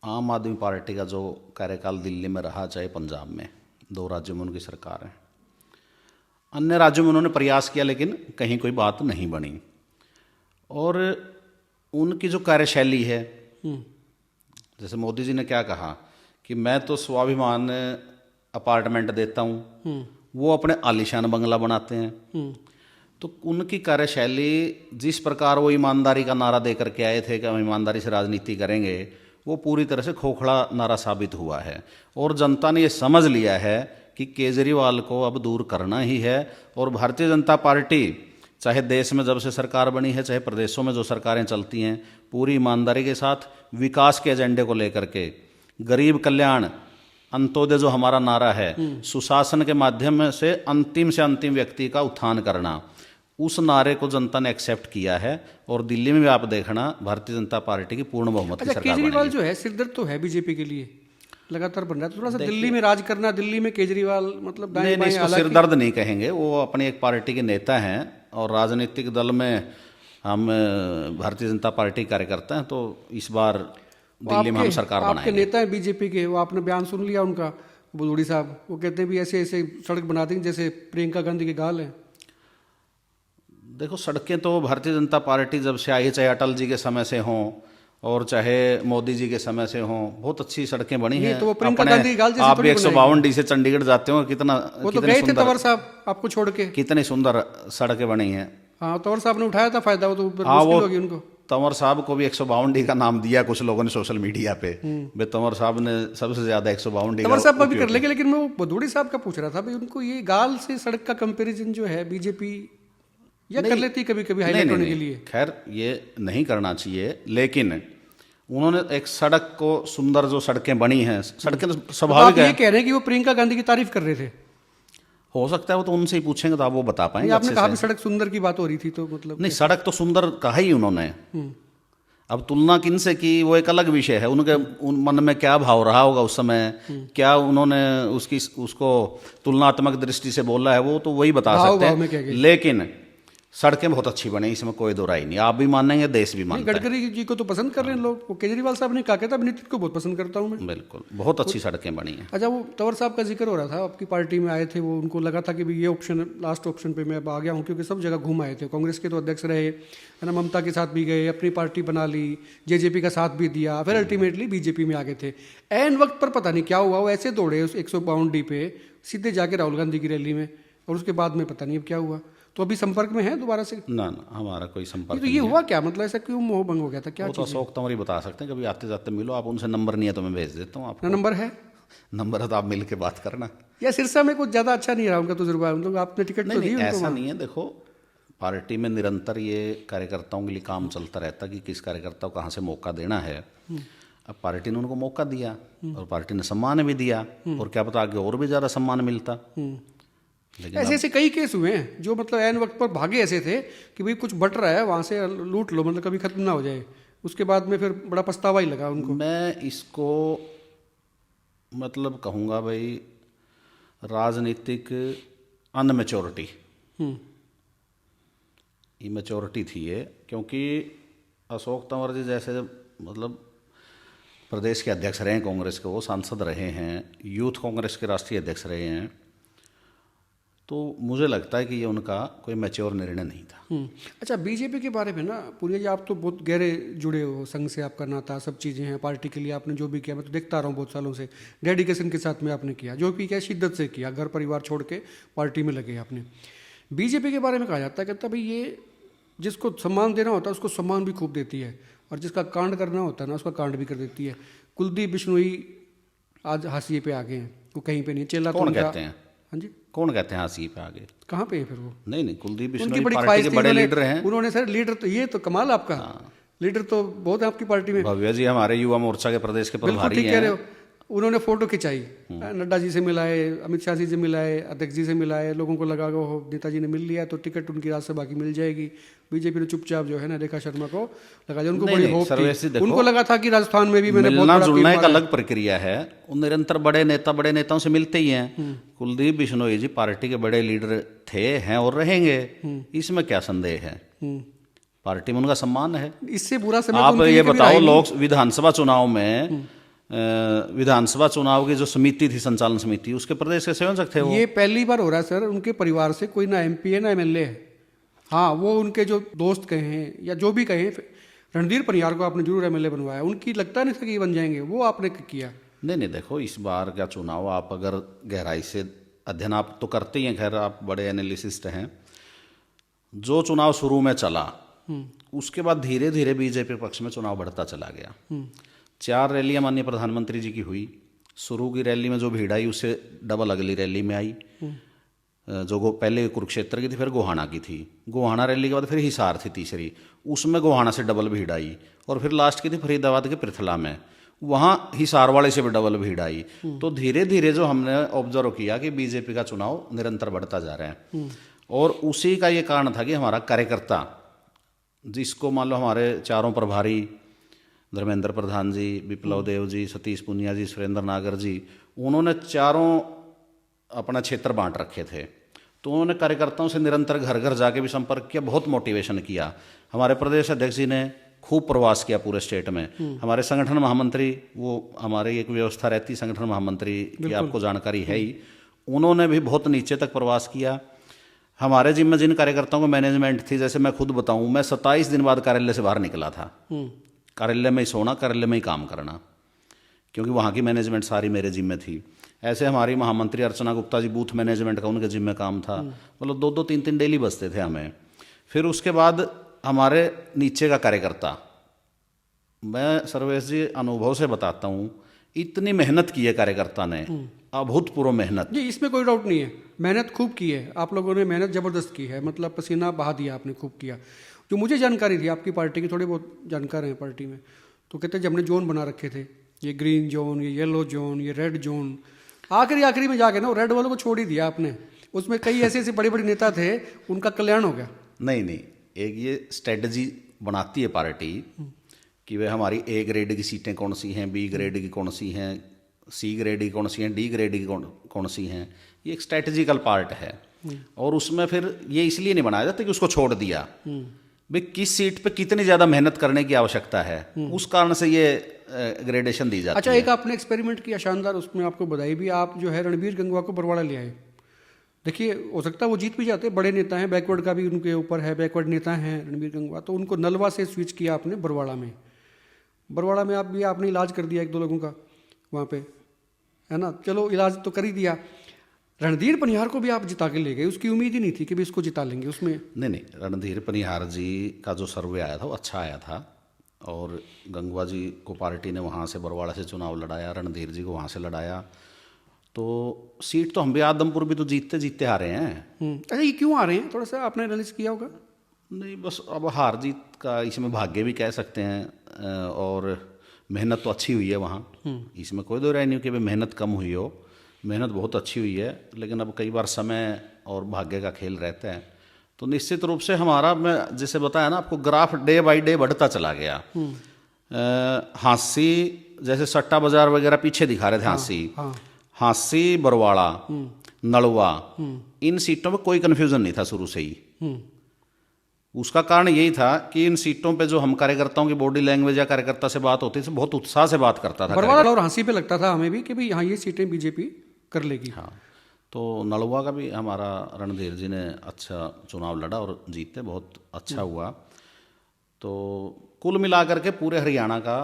आम आदमी पार्टी का जो कार्यकाल दिल्ली में रहा, चाहे पंजाब में, 2 राज्यों में उनकी सरकार है, अन्य राज्यों में उन्होंने प्रयास किया लेकिन कहीं कोई बात नहीं बनी। और उनकी जो कार्यशैली है, जैसे मोदी जी ने क्या कहा कि मैं तो स्वाभिमान अपार्टमेंट देता हूँ, वो अपने आलीशान बंगला बनाते हैं। तो उनकी कार्यशैली, जिस प्रकार वो ईमानदारी का नारा दे करके आए थे कि हम ईमानदारी से राजनीति करेंगे, वो पूरी तरह से खोखला नारा साबित हुआ है। और जनता ने ये समझ लिया है कि केजरीवाल को अब दूर करना ही है। और भारतीय जनता पार्टी, चाहे देश में जब से सरकार बनी है, चाहे प्रदेशों में जो सरकारें चलती हैं, पूरी ईमानदारी के साथ विकास के एजेंडे को लेकर के, गरीब कल्याण, अंत्योदय जो हमारा नारा है, सुशासन के माध्यम से अंतिम व्यक्ति का उत्थान करना, उस नारे को जनता ने एक्सेप्ट किया है। और दिल्ली में भी आप देखना, भारतीय जनता पार्टी की पूर्ण बहुमत की सरकार बनेगी। केजरीवाल जो है सिरदर्द तो है बीजेपी के लिए, लगातार बन रहा है, तो थोड़ा सा दिल्ली में राज करना, दिल्ली में केजरीवाल मतलब नहीं, इसको सिरदर्द नहीं कहेंगे, वो अपनी एक पार्टी के नेता हैं और राजनीतिक दल में हम भारतीय जनता पार्टी कार्यकर्ता हैं, तो इस बार दिल्ली में हम सरकार बनाएंगे। आपके नेता है बीजेपी के, वो आपने बयान सुन लिया उनका, बुदूड़ी साहब, वो कहते हैं भी ऐसे ऐसे सड़क बना देंगे जैसे प्रियंका गांधी के गाल है। देखो, सड़कें तो भारतीय जनता पार्टी जब से आई है, चाहे अटल जी के समय से हों और चाहे मोदी जी के समय से हों, बहुत अच्छी सड़कें बनी हैं। तो वो प्रियंका गांधी गाल जैसे आप 152D से चंडीगढ़ जाते हो, कितना वो तो गए थे तंवर साहब आपको छोड़ के, कितनी सुंदर सड़कें बनी हैं। हाँ, तंवर साहब ने उठाया था फायदा, वो तो मुश्किल होगी उनको। तंवर साहब को भी 152D का नाम दिया कुछ लोगों ने सोशल मीडिया पे, तंवर साहब ने सबसे ज्यादा 152D तंवर साहब भी कर लेंगे। लेकिन मैं वो बुदूड़ी साहब का पूछ रहा था भाई, उनको ये गाल से सड़क का कंपैरिजन जो है बीजेपी या कर लेती कभी कभी हाईलाइट होने के लिए। खैर, ये नहीं करना चाहिए, लेकिन उन्होंने एक सड़क को, सुंदर जो सड़कें बनी हैं, सड़कें तो स्वाभाविक है। ये कह रहे हैं कि वो प्रियंका गांधी की तारीफ कर रहे थे, हो सकता है, वो तो उनसे ही पूछेंगे तो आप वो बता पाएंगे। आपने कहा भी सड़क सुंदर की बात हो रही थी, तो मतलब नहीं, सड़क तो सुंदर कहा ही उन्होंने। अब तुलना किन से की, वो एक अलग विषय है। उनके मन में क्या भाव रहा होगा उस समय, क्या उन्होंने उसको तुलनात्मक दृष्टि से बोला है, वो तो वही बता सकते हैं। लेकिन सड़कें बहुत अच्छी बनी, इसमें कोई दो राय नहीं। आप भी मानेंगे, देश भी मानता है। गडकरी जी को तो पसंद कर रहे हैं लोग, वो केजरीवाल साहब ने कहा, कहता नितिन को बहुत पसंद करता हूं मैं। बिल्कुल, बहुत अच्छी सड़कें बनी हैं। अच्छा, वो तंवर साहब का जिक्र हो रहा था, आपकी पार्टी में आए थे, वो उनको लगा था कि ये ऑप्शन, लास्ट ऑप्शन पे मैं अब आ गया हूँ, क्योंकि सब जगह घूम आए थे। कांग्रेस के तो अध्यक्ष रहे है ना, ममता के साथ भी गए, अपनी पार्टी बना ली, जेजेपी का साथ भी दिया, फिर अल्टीमेटली बीजेपी में आ गए थे। एन वक्त पर पता नहीं क्या हुआ, वो ऐसे दौड़े उस 152D पे सीधे जाके राहुल गांधी की रैली में, और उसके बाद में पता नहीं अब क्या हुआ। तो अभी संपर्क में है दोबारा से? ना ना, हमारा कोई संपर्क तो ये हुआ क्या, मतलब ऐसा क्यों मोह भंग हो गया था, क्या वो तो चीज़? अशोक तंवर ही बता सकते हैं, कभी आते जाते मिलो आप उनसे। नंबर नहीं है तो मैं भेज देता हूँ आपको। अपना नंबर है नंबर है तो आप मिल के बात करना। या सिरसा में कुछ ज़्यादा अच्छा नहीं रहा उनका तजुर्बा, मतलब आपने टिकट तो दी नहीं, उनको ऐसा वहाँ? नहीं है। देखो, पार्टी में निरंतर ये कार्यकर्ताओं के लिए काम चलता रहता कि किस कार्यकर्ता को कहाँ से मौका देना है। अब पार्टी ने उनको मौका दिया और पार्टी ने सम्मान भी दिया, और क्या पता आगे और भी ज़्यादा सम्मान मिलता। लेकिन ऐसे ऐसे कई केस हुए हैं जो मतलब ऐन वक्त पर भागे ऐसे थे कि भाई कुछ बट रहा है वहाँ से लूट लो, मतलब कभी खत्म ना हो जाए, उसके बाद में फिर बड़ा पछतावा ही लगा उनको। मैं इसको मतलब कहूँगा भाई, राजनीतिक अनमेच्योरिटी, इमेच्योरिटी थी ये। क्योंकि अशोक तंवर जी जैसे मतलब प्रदेश के अध्यक्ष रहे हैं कांग्रेस के, वो सांसद रहे हैं, यूथ कांग्रेस के राष्ट्रीय अध्यक्ष रहे हैं, तो मुझे लगता है कि ये उनका कोई मैच्योर निर्णय नहीं था। अच्छा, बीजेपी के बारे में ना पूरी जी, आप तो बहुत गहरे जुड़े हो, संघ से आपका नाता, सब चीज़ें हैं, पार्टी के लिए आपने जो भी किया मैं तो देखता रहा हूँ बहुत सालों से, डेडिकेशन के साथ में आपने किया, जो भी किया शिद्दत से किया, घर परिवार छोड़ के पार्टी में लगे आपने। बीजेपी के बारे में कहा जाता है, कहता भाई ये जिसको सम्मान देना होता है उसको सम्मान भी खूब देती है, और जिसका कांड करना होता है ना उसका कांड भी कर देती है। कुलदीप बिश्नोई आज हाशिए पे आ गए हैं, वो कहीं पे नहीं, चेला तो कौन उनका- कहते हैं? हाँ जी, कौन कहते हैं हाशिए पे आगे? कहाँ पे है फिर वो? नहीं, कुलदीप उनकी बिश्नोई बड़ी पार्टी ख्वाहिश के थी, बड़े उन्होंने- लीडर हैं। उन्होंने सर लीडर तो ये तो कमाल आपका, लीडर तो बहुत है आपकी पार्टी में। भव्य जी हमारे युवा मोर्चा के प्रदेश के बिल्कुल प्रभारी ठीक कह रहे हैं। हो। उन्होंने फोटो खिंचाई, नड्डा जी से मिलाए, अमित शाह जी से मिलाए, अध्यक्ष जी से मिलाए, लोगों को लगा कि नेताजी ने मिल लिया तो टिकट उनकी राज्यसभा की मिल जाएगी। बीजेपी ने चुपचाप जो है ना रेखा शर्मा को लगा दिया, उनको नहीं, बड़ी नहीं, होप सर्वेश जी थी, देखो, उनको लगा था कि राजस्थान में भी मैंने बहुत मिलना बड़ा जुलना तीर एक मारा अलग प्रक्रिया है। वो निरंतर बड़े नेताओं से मिलते ही हैं। कुलदीप बिश्नोई जी पार्टी के बड़े लीडर थे, हैं और रहेंगे, इसमें क्या संदेह है। पार्टी में उनका सम्मान है। इससे बुरा समय तो आप उनके ये लिए कभी बताओ, रहा ही नहीं। लोक विधानसभा चुनाव में विधानसभा चुनाव की जो समिति थी, संचालन समिति, उसके प्रदेश के संयोजक थे वो। ये पहली बार हो रहा है सर, उनके परिवार से कोई ना एमपी है ना एमएलए है। हाँ, वो उनके जो दोस्त कहें या जो भी कहें, रणधीर परियार को आपने जरूर एमएलए बनवाया, उनकी लगता नहीं था कि ये बन जाएंगे, वो आपने किया। नहीं, देखो, इस बार का चुनाव आप अगर गहराई से अध्ययन आप तो करते ही हैं, खैर आप बड़े एनालिसिस्ट हैं। जो चुनाव शुरू में चला उसके बाद धीरे धीरे बीजेपी पक्ष में चुनाव बढ़ता चला गया। 4 रैलियां माननीय प्रधानमंत्री जी की हुई। शुरू की रैली में जो भीड़ आई उससे डबल अगली रैली में आई, जो पहले कुरुक्षेत्र की थी, फिर गोहाना की थी। गोहाना रैली के बाद फिर हिसार थी तीसरी, उसमें गोहाना से डबल भीड़ आई, और फिर लास्ट की थी फरीदाबाद के पृथला में, वहाँ हिसार वाले से भी डबल भीड़ आई। तो धीरे धीरे जो हमने ऑब्जर्व किया कि बीजेपी का चुनाव निरंतर बढ़ता जा रहा है, और उसी का ये कारण था कि हमारा कार्यकर्ता, जिसको मान लो हमारे चारों प्रभारी धर्मेंद्र प्रधान जी, विप्लव देव जी, सतीश पुनिया जी, सुरेंद्र नागर जी, उन्होंने चारों अपना क्षेत्र बांट रखे थे। तो उन्होंने कार्यकर्ताओं से निरंतर घर घर जाके भी संपर्क किया, बहुत मोटिवेशन किया। हमारे प्रदेश अध्यक्ष जी ने खूब प्रवास किया पूरे स्टेट में। हमारे संगठन महामंत्री, वो हमारी एक व्यवस्था रहती संगठन महामंत्री की, आपको जानकारी है ही, उन्होंने भी बहुत नीचे तक प्रवास किया। हमारे जिम्मे जिन कार्यकर्ताओं को मैनेजमेंट थी, जैसे मैं खुद बताऊं, मैं 27 दिन बाद कार्यालय से बाहर निकला था। कार्यालय में ही सोना, कार्यालय में ही काम करना, क्योंकि वहाँ की मैनेजमेंट सारी मेरे जिम्मे थी। ऐसे हमारी महामंत्री अर्चना गुप्ता जी, बूथ मैनेजमेंट का उनके जिम्मे काम था। मतलब 2-2, 3-3 डेली बसते थे हमें। फिर उसके बाद हमारे नीचे का कार्यकर्ता, मैं सर्वेश जी अनुभव से बताता हूँ, इतनी मेहनत की है कार्यकर्ता ने, अभूतपूर्व मेहनत। जी, इसमें कोई डाउट नहीं है, मेहनत खूब की है आप लोगों ने, मेहनत ज़बरदस्त की है, मतलब पसीना बहा दिया आपने, खूब किया। जो मुझे जानकारी थी आपकी पार्टी की, थोड़ी बहुत जानकार हैं पार्टी में, तो कहते जब हमने जोन बना रखे थे, ये ग्रीन जोन, ये येलो जोन, ये रेड जोन, आखिरी में जाके ना रेड वालों को छोड़ ही दिया आपने। उसमें कई ऐसे बड़े बड़े नेता थे, उनका कल्याण हो गया। नहीं, एक ये स्ट्रेटजी बनाती है पार्टी कि वे हमारी ए ग्रेड की सीटें कौन सी हैं, बी ग्रेड की कौन सी हैं, सी ग्रेड की कौन सी हैं, डी ग्रेड की कौन सी हैं। ये एक स्ट्रेटजिकल पार्ट है, और उसमें फिर ये इसलिए नहीं बनाया जाता कि उसको छोड़ दिया, भाई किस सीट पे कितनी ज़्यादा मेहनत करने की आवश्यकता है, उस कारण से ये ग्रेडेशन दी जाती है। अच्छा, एक आपने एक्सपेरिमेंट किया शानदार, उसमें आपको बधाई भी। आप जो है रणबीर गंगवा को बरवाड़ा ले आए। देखिए, हो सकता है वो जीत भी जाते, बड़े नेता हैं, बैकवर्ड का भी उनके ऊपर है, बैकवर्ड नेता हैं रणबीर गंगवा, तो उनको नलवा से स्विच किया आपने बरवाड़ा में। बरवाड़ा में आपने इलाज कर दिया 1-2 लोगों का वहाँ पे, है ना, चलो इलाज तो कर ही दिया। रणधीर पनिहार को भी आप जिता के ले गए, उसकी उम्मीद ही नहीं थी कि भी इसको जिता लेंगे उसमें। नहीं, रणधीर पनिहार जी का जो सर्वे आया था वो अच्छा आया था, और गंगवा जी को पार्टी ने वहाँ से बरवाड़ा से चुनाव लड़ाया, रणधीर जी को वहाँ से लड़ाया, तो सीट तो हम भी आदमपुर भी तो जीतते जीतते आ रहे हैं। अच्छा, ये क्यों आ रहे हैं, थोड़ा सा आपने एनालिसिस किया होगा? नहीं, बस अब हार जीत का इसमें भाग्य भी कह सकते हैं, और मेहनत तो अच्छी हुई है वहाँ, इसमें कोई दो राय नहीं कि भाई मेहनत कम हुई हो, मेहनत बहुत अच्छी हुई है, लेकिन अब कई बार समय और भाग्य का खेल रहता है। तो निश्चित रूप से हमारा, मैं जैसे बताया ना आपको, ग्राफ डे बाय डे बढ़ता चला गया। हांसी जैसे सट्टा बाजार वगैरह पीछे दिखा रहे थे, हांसी बरवाड़ा, नलवा, इन सीटों में कोई कन्फ्यूजन नहीं था शुरू से ही। उसका कारण यही था कि इन सीटों पे जो हम कार्यकर्ताओं की बॉडी लैंग्वेज या कार्यकर्ता से बात होती थी, बहुत उत्साह से बात करता था बरवाड़ा और हांसी पे लगता था हमें भी कि भाई यहाँ ये सीटें बीजेपी कर लेगी। हाँ, तो नलवा का भी हमारा रणधीर जी ने अच्छा चुनाव लड़ा और जीते, बहुत अच्छा हुआ। तो कुल मिलाकर के पूरे हरियाणा का।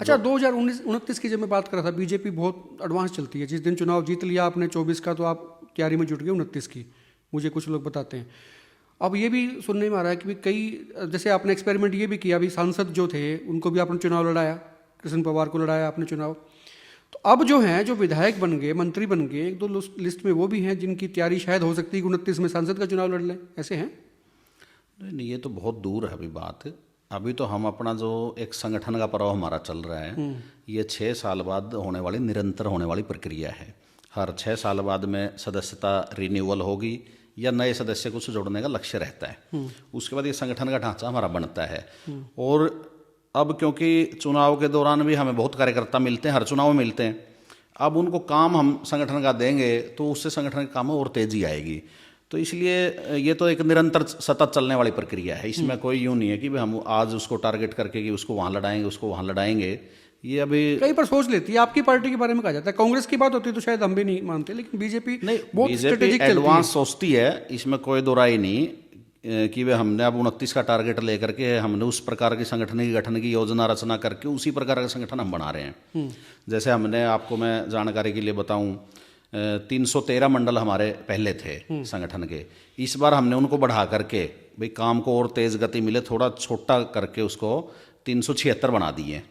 अच्छा, 2029 की जब मैं बात कर रहा था, बीजेपी बहुत एडवांस चलती है। जिस दिन चुनाव जीत लिया आपने 24 का, तो आप तैयारी में जुट गए 29 की, मुझे कुछ लोग बताते हैं। अब ये भी सुनने में आ रहा है कि कई, जैसे आपने एक्सपेरिमेंट ये भी किया, अभी सांसद जो थे उनको भी आपने चुनाव लड़ाया, कृष्ण पवार को लड़ाया आपने चुनाव। तो अब जो हैं, जो विधायक बन गए, मंत्री बन गए, एक दो लिस्ट में वो भी हैं जिनकी तैयारी शायद हो सकती है कि 29 में सांसद का चुनाव लड़ लें, ऐसे हैं? नहीं, ये तो बहुत दूर है अभी बात। अभी तो हम अपना जो एक संगठन का पर्व हमारा चल रहा है, ये 6 साल बाद होने वाली, निरंतर होने वाली प्रक्रिया है। हर 6 साल बाद में सदस्यता रिन्यूअल होगी या नए सदस्य को जोड़ने का लक्ष्य रहता है। उसके बाद ये संगठन का ढांचा हमारा बनता है। और अब क्योंकि चुनाव के दौरान भी हमें बहुत कार्यकर्ता मिलते हैं, हर चुनाव में मिलते हैं, अब उनको काम हम संगठन का देंगे तो उससे संगठन के काम में और तेजी आएगी। तो इसलिए ये तो एक निरंतर सतत चलने वाली प्रक्रिया है। इसमें कोई यूँ नहीं है कि भाई हम आज उसको टारगेट करके कि उसको वहाँ लड़ाएंगे, उसको वहाँ लड़ाएंगे। ये अभी कई पर सोच लेती है। आपकी पार्टी के बारे में कहा जाता है, कांग्रेस की बात होती है तो शायद हम भी नहीं मानते, लेकिन बीजेपी नहीं, बहुत बीजेपी एडवांस सोचती है, इसमें कोई दो राय नहीं कि वे हमने अब 29 का टारगेट लेकर के हमने उस प्रकार की संगठन की गठन की योजना रचना करके उसी प्रकार का संगठन हम बना रहे हैं। जैसे हमने आपको, मैं जानकारी के लिए बताऊं, 313 मंडल हमारे पहले थे संगठन के। इस बार हमने उनको बढ़ा करके, भाई काम को और तेज गति मिले, थोड़ा छोटा करके उसको 376 बना दिए।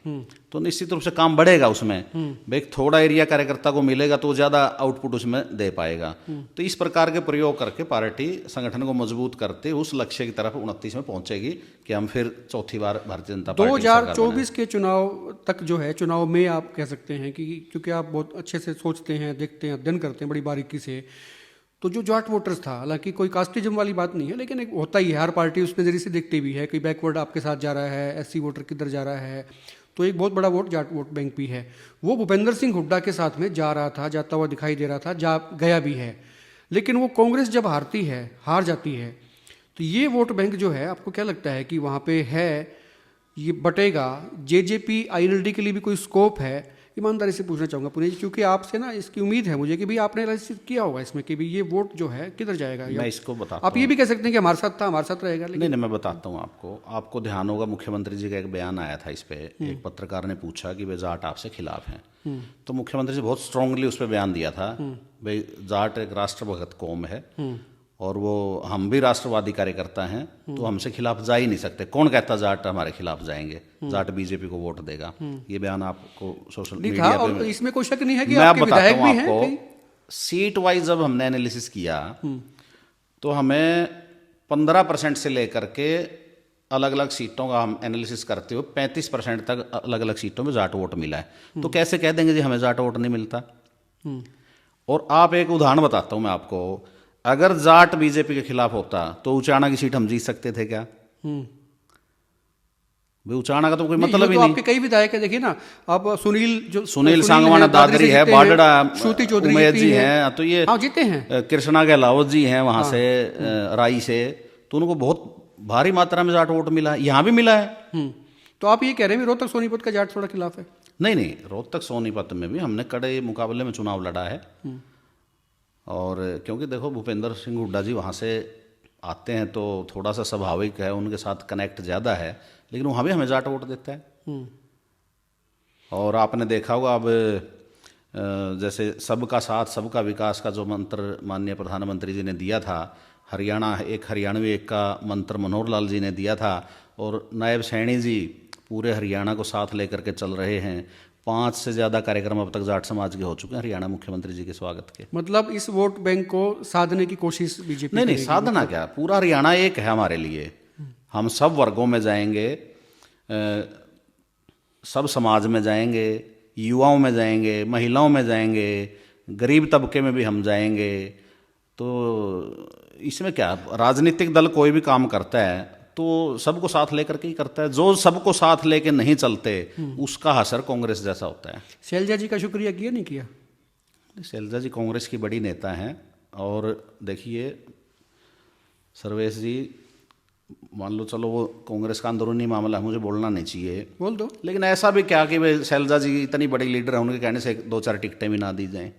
तो निश्चित रूप से काम बढ़ेगा उसमें। भाई थोड़ा एरिया कार्यकर्ता को मिलेगा तो ज़्यादा आउटपुट उसमें दे पाएगा। तो इस प्रकार के प्रयोग करके पार्टी संगठन को मजबूत करते उस लक्ष्य की तरफ 29 में पहुंचेगी कि हम फिर चौथी बार भारतीय जनता पार्टी 2024 के चुनाव तक जो है, चुनाव में आप कह सकते हैं कि क्योंकि आप बहुत अच्छे से सोचते हैं, देखते हैं, अध्ययन करते हैं बड़ी बारीकी से, तो जो जाट वोटर्स था, हालांकि कोई कास्टिज्म वाली बात नहीं है, लेकिन एक होता ही है, हर पार्टी उस नज़रिए से देखती भी है कि बैकवर्ड आपके साथ जा रहा है, एससी वोटर किधर जा रहा है, तो एक बहुत बड़ा वोट जाट वोट बैंक भी है। वो भूपेंद्र सिंह हुड्डा के साथ में जा रहा था, जाता हुआ दिखाई दे रहा था, जा गया भी है। लेकिन वो कांग्रेस जब हार जाती है, तो ये वोट बैंक जो है, आपको क्या लगता है कि वहाँ पे है, ये बटेगा? जेजेपी आईएनएलडी के लिए भी कोई स्कोप है? ईमानदारी से पूछना चाहूँगा पुनीत जी, क्योंकि आपसे ना इसकी उम्मीद है मुझे कि भाई आपने एनालिसिस किया होगा इसमें कि भाई ये वोट जो है किधर जाएगा। मैं इसको बताता आप ये भी कह सकते हैं कि हमारे साथ था, हमारे साथ रहेगा। नहीं, मैं बताता हूँ आपको ध्यान होगा, मुख्यमंत्री जी का एक बयान आया था इस पे। एक पत्रकार ने पूछा कि वे जाट आपसे खिलाफ हैं, तो मुख्यमंत्री जी बहुत स्ट्रांगली उस पर बयान दिया था, भाई जाट एक राष्ट्रभगत कौम है और वो, हम भी राष्ट्रवादी कार्यकर्ता हैं, तो हमसे खिलाफ जा ही नहीं सकते। कौन कहता जाट हमारे खिलाफ जाएंगे, जाट बीजेपी को वोट देगा। ये बयान आपको सोशल मीडिया पे, और इसमें कोई शक नहीं है कि मैं आपके विधायक भी आपको हैं। सीट वाइज जब हमने एनालिसिस किया तो हमें 15% से लेकर के अलग अलग सीटों का हम एनालिसिस करते हुए 35% तक अलग अलग सीटों में जाट वोट मिला है। तो कैसे कह देंगे जी हमें जाट वोट नहीं मिलता? और आप एक उदाहरण बताता हूं मैं आपको, अगर जाट बीजेपी के खिलाफ होता तो उचाना की सीट हम जीत सकते थे क्या? भाई उचाना का तो कोई मतलब ही नहीं। आपके कई विधायक है, देखिए ना, अब सुनील सांगवाना दादरी है, बाडड़ा, श्रुति चौधरी उमेद जी हैं, तो ये जीते हैं। कृष्णा गहलावत जी हैं वहां से, राई से, तो उनको बहुत भारी मात्रा में जाट वोट मिला है, यहाँ भी मिला है। तो आप ये कह रहे हैं रोहतक सोनीपत का जाट थोड़ा खिलाफ है? नहीं, रोहतक सोनीपत में भी हमने कड़े मुकाबले में चुनाव लड़ा है। और क्योंकि देखो भूपेंद्र सिंह हुड्डा जी वहाँ से आते हैं तो थोड़ा सा स्वाभाविक है, उनके साथ कनेक्ट ज़्यादा है, लेकिन वहाँ भी हमें जाट वोट देता है। और आपने देखा होगा अब जैसे सबका साथ सबका विकास का जो मंत्र माननीय प्रधानमंत्री जी ने दिया था, हरियाणवी एक का मंत्र मनोहर लाल जी ने दिया था, और नायब सैनी जी पूरे हरियाणा को साथ लेकर के चल रहे हैं। 5 से ज़्यादा कार्यक्रम अब तक जाट समाज के हो चुके हैं हरियाणा मुख्यमंत्री जी के स्वागत के। मतलब इस वोट बैंक को साधने की कोशिश बीजेपी नहीं, साधना क्या, पूरा हरियाणा एक है हमारे लिए। हम सब वर्गों में जाएंगे, सब समाज में जाएंगे, युवाओं में जाएंगे, महिलाओं में जाएंगे, गरीब तबके में भी हम जाएंगे। तो इसमें क्या, राजनीतिक दल कोई भी काम करता है तो सबको साथ लेकर के ही करता है। जो सबको साथ लेके नहीं चलते उसका असर कांग्रेस जैसा होता है। शैलजा जी का शुक्रिया किया नहीं किया? शैलजा जी कांग्रेस की बड़ी नेता हैं, और देखिए सर्वेश जी, मान लो चलो वो कांग्रेस का अंदरूनी मामला है, मुझे बोलना नहीं चाहिए, बोल दो, लेकिन ऐसा भी क्या कि भाई शैलजा जी इतनी बड़ी लीडर है, उनके कहने से 2-4 टिकटें भी ना दी जाएं,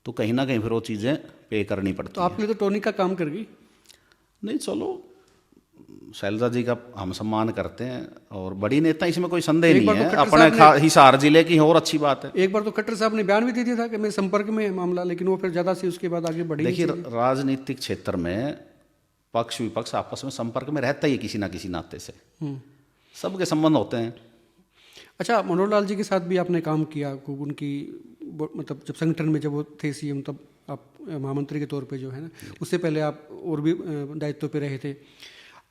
तो कहीं ना कहीं फिर वो चीज़ें पे करनी पड़ती। तो आपके लिए तो टोनी का काम कर गई। नहीं, चलो शैलजा जी का हम सम्मान करते हैं, और बड़ी नेता, इसमें कोई संदेह नहीं है। अपने हिसार जिले की और अच्छी बात है। एक बार तो खट्टर साहब ने बयान भी दे दिया था कि मेरे संपर्क में है मामला, लेकिन वो फिर ज़्यादा से उसके बाद आगे बढ़ी। देखिए, राजनीतिक क्षेत्र में पक्ष विपक्ष आपस में संपर्क में रहता ही है किसी ना किसी नाते से, सबके संबंध होते हैं। अच्छा, मनोहर लाल जी के साथ भी आपने काम किया खूब, उनकी मतलब जब संगठन में जब वो थे सीएम, तब आप महामंत्री के तौर पे जो है ना, उससे पहले आप और भी दायित्व पे रहे थे।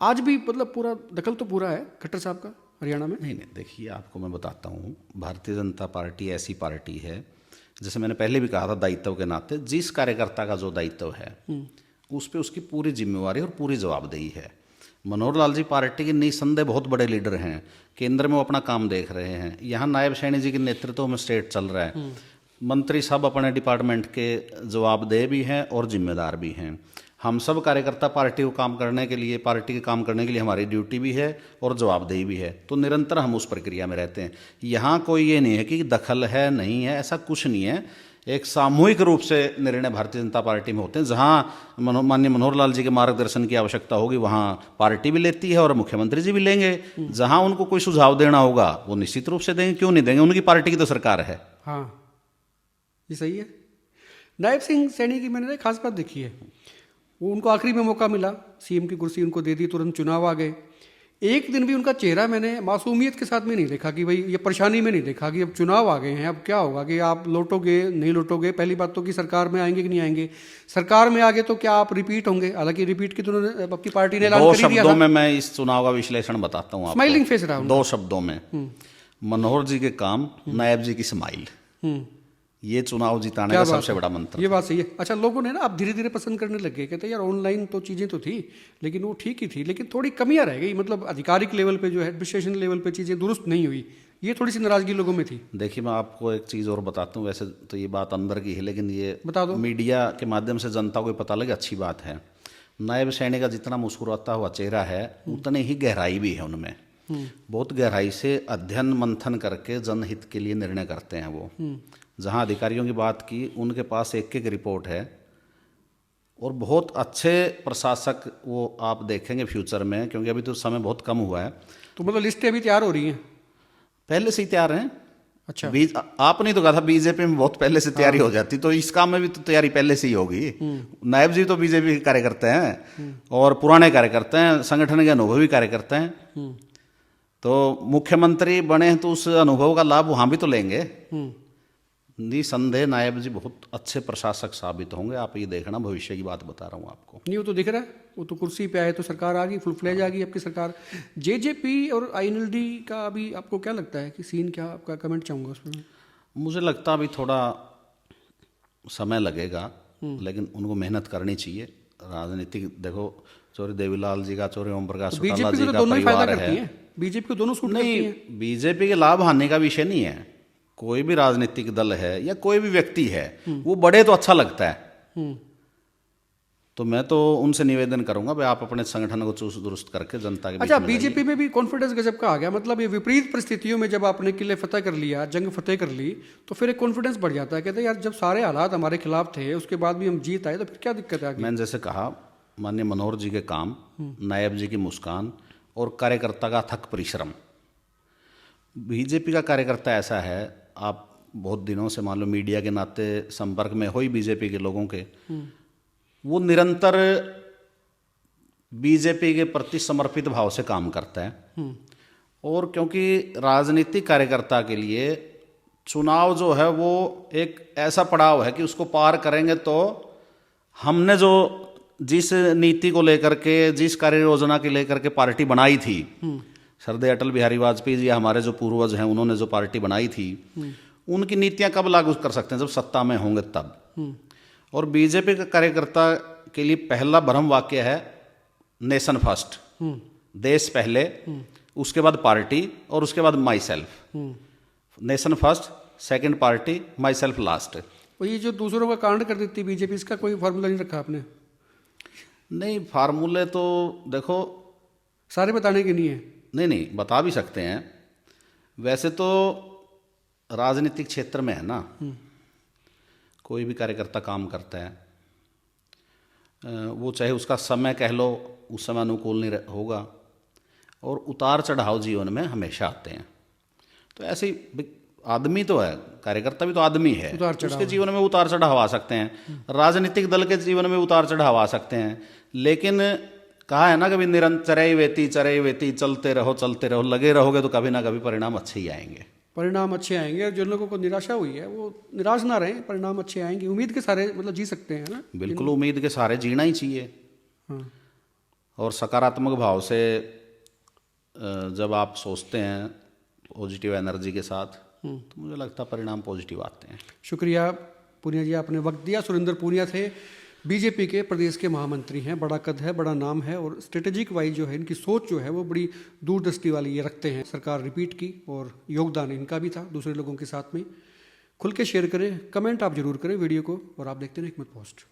आज भी मतलब पूरा दखल तो पूरा है खट्टर साहब का हरियाणा में? नहीं, देखिए आपको मैं बताता हूँ, भारतीय जनता पार्टी ऐसी पार्टी है, जैसे मैंने पहले भी कहा था, दायित्व के नाते जिस कार्यकर्ता का जो दायित्व है उस पर उसकी पूरी जिम्मेवारी और पूरी जवाबदेही है। मनोहर लाल जी पार्टी के निसंदेह बहुत बड़े लीडर हैं, केंद्र में वो अपना काम देख रहे हैं, यहाँ नायब सैनी जी के नेतृत्व में स्टेट चल रहा है, मंत्री सब अपने डिपार्टमेंट के जवाबदेह भी हैं और जिम्मेदार भी हैं। हम सब कार्यकर्ता पार्टी को काम करने के लिए, पार्टी के काम करने के लिए हमारी ड्यूटी भी है और जवाबदेही भी है, तो निरंतर हम उस प्रक्रिया में रहते हैं। यहाँ कोई ये नहीं है कि दखल है नहीं है, ऐसा कुछ नहीं है। एक सामूहिक रूप से निर्णय भारतीय जनता पार्टी में होते हैं। जहाँ माननीय मनोहर लाल जी के मार्गदर्शन की आवश्यकता होगी वहाँ पार्टी भी लेती है और मुख्यमंत्री जी भी लेंगे। जहाँ उनको कोई सुझाव देना होगा वो निश्चित रूप से देंगे, क्यों नहीं देंगे, उनकी पार्टी की तो सरकार है। हाँ, ये सही है। नायब सिंह सैनी की मैंने खास बात देखी है, वो उनको आखिरी में मौका मिला, सीएम की कुर्सी उनको दे दी, तुरंत चुनाव आ गए। एक दिन भी उनका चेहरा मैंने मासूमियत के साथ में नहीं देखा कि भाई ये परेशानी में नहीं देखा कि अब चुनाव आ गए हैं, अब क्या होगा, कि आप लौटोगे नहीं लौटोगे। पहली बात तो कि सरकार में आएंगे कि नहीं आएंगे, सरकार में आगे तो क्या आप रिपीट होंगे, हालांकि रिपीट की तो उन्होंने अपनी पार्टी ने ऐलान कर दिया था। 2 शब्दों में मैं इस चुनाव का विश्लेषण बताता हूँ आपको। स्माइलिंग फेस रहा 2 शब्दों में, मनोहर जी के काम, नायब जी की स्माइल, ये चुनाव जिताने का सबसे बड़ा मंत्र। ये बात सही है। अच्छा, लोगों ने ना आप धीरे धीरे पसंद करने लगे, कहते यार ऑनलाइन तो चीज़ें तो थी लेकिन वो ठीक ही थी, लेकिन थोड़ी कमियां रह गई, मतलब आधिकारिक लेवल पे जो है, एडमिनिस्ट्रेशन लेवल पे चीज़ें दुरुस्त नहीं हुई, ये थोड़ी सी नाराजगी लोगों में थी। देखिए, मैं आपको एक चीज़ और बताता हूँ, वैसे तो ये बात अंदर की है लेकिन ये बता दो, मीडिया के माध्यम से जनता को पता लगे, अच्छी बात है। नायब सैनी का जितना मुस्कुराता हुआ चेहरा है उतनी ही गहराई भी है उनमें। बहुत गहराई से अध्ययन मंथन करके जनहित के लिए निर्णय करते हैं वो। जहां अधिकारियों की बात की, उनके पास एक एक रिपोर्ट है और बहुत अच्छे प्रशासक वो आप देखेंगे फ्यूचर में, क्योंकि अभी तो समय बहुत कम हुआ है। तो मतलब लिस्टें अभी तैयार हो रही हैं? पहले से ही तैयार हैं। अच्छा, आपने तो कहा था बीजेपी में बहुत पहले से तैयारी हो जाती, तो इस काम में भी तो तैयारी पहले से ही होगी। नायब जी तो बीजेपी के कार्यकर्ता हैं और पुराने कार्यकर्ता हैं, संगठन के अनुभवी कार्यकर्ता हैं, तो मुख्यमंत्री बने हैं तो उस अनुभव का लाभ वहां भी तो लेंगे। निसंदेह नायब जी बहुत अच्छे प्रशासक साबित होंगे, आप ये देखना, भविष्य की बात बता रहा हूँ आपको। नहीं, वो तो दिख रहा है, वो तो कुर्सी पे आए तो सरकार आ गई, फुल फ्लेज आ गई आपकी सरकार। जेजेपी और आईएनएलडी का अभी आपको क्या लगता है कि सीन क्या, आपका कमेंट चाहूँगा उसमें। मुझे लगता है अभी थोड़ा समय लगेगा, लेकिन उनको मेहनत करनी चाहिए। राजनीतिक देखो, चौधरी देवीलाल जी का, चौधरी ओम प्रकाश चौटाला जी का परिवार है, बीजेपी को दोनों सूट करती है। बीजेपी के लाभ हानि का विषय नहीं है। कोई भी राजनीतिक दल है या कोई भी व्यक्ति है, वो बड़े तो अच्छा लगता है, तो मैं तो उनसे निवेदन करूंगा भाई आप अपने संगठन को चुस्त दुरुस्त करके जनता के बीच में। अच्छा, बीजेपी में भी कॉन्फिडेंस गजब का आ गया, मतलब ये विपरीत परिस्थितियों में जब आपने किले फतेह कर लिया, जंग फतेह कर ली, तो फिर एक कॉन्फिडेंस बढ़ जाता है। कहते हैं यार जब सारे हालात हमारे खिलाफ थे उसके बाद भी हम जीत आए, तो फिर क्या दिक्कत है। मैंने जैसे कहा, माननीय मनोहर जी के काम, नायब जी की मुस्कान और कार्यकर्ता का अथक परिश्रम। बीजेपी का कार्यकर्ता ऐसा है, आप बहुत दिनों से मान लो मीडिया के नाते संपर्क में हो ही बीजेपी के लोगों के, वो निरंतर बीजेपी के प्रति समर्पित भाव से काम करता है। और क्योंकि राजनीतिक कार्यकर्ता के लिए चुनाव जो है वो एक ऐसा पड़ाव है कि उसको पार करेंगे तो हमने जो जिस नीति को लेकर के, जिस कार्य योजना के लेकर के पार्टी बनाई थी, श्रद्धेय अटल बिहारी वाजपेयी जी हमारे जो पूर्वज हैं, उन्होंने जो पार्टी बनाई थी, उनकी नीतियां कब लागू कर सकते हैं? जब सत्ता में होंगे तब। और बीजेपी का कार्यकर्ता के लिए पहला भ्रम वाक्य है नेशन फर्स्ट, देश पहले, उसके बाद पार्टी और उसके बाद my self. Nation first, second party, my self last. और ये जो दूसरों का कांड कर देती है बीजेपी, इसका कोई फार्मूला नहीं रखा आपने? नहीं, फार्मूले तो देखो सारे बताने के नहीं है। नहीं, बता भी सकते हैं। वैसे तो राजनीतिक क्षेत्र में है ना, कोई भी कार्यकर्ता काम करता है, वो चाहे उसका समय कह लो उस समय अनुकूल नहीं होगा, और उतार चढ़ाव जीवन में हमेशा आते हैं। तो ऐसे ही आदमी तो है, कार्यकर्ता भी तो आदमी है, उसके जीवन में उतार चढ़ाव आ सकते हैं, राजनीतिक दल के जीवन में उतार चढ़ाव आ सकते हैं। लेकिन कहा है ना कभी निरंतर चरई वेती, चलते रहो, लगे रहोगे तो कभी ना कभी परिणाम अच्छे ही आएंगे। परिणाम अच्छे आएंगे, और जिन लोगों को निराशा हुई है वो निराश ना रहें, परिणाम अच्छे आएंगे। उम्मीद के सारे मतलब जी सकते हैं ना। बिल्कुल, उम्मीद के सारे जीना ही चाहिए। और सकारात्मक भाव से जब आप सोचते हैं पॉजिटिव एनर्जी के साथ, तो मुझे लगता है परिणाम पॉजिटिव आते हैं। शुक्रिया पूनिया जी, आपने वक्त दिया। सुरेंद्र पूनिया थे, बीजेपी के प्रदेश के महामंत्री हैं। बड़ा कद है, बड़ा नाम है, और स्ट्रेटेजिक वाइज जो है इनकी सोच जो है वो बड़ी दूरदृष्टि वाली ये रखते हैं। सरकार रिपीट की और योगदान इनका भी था दूसरे लोगों के साथ में। खुल के शेयर करें, कमेंट आप जरूर करें वीडियो को, और आप देखते रहें हिकमत पोस्ट।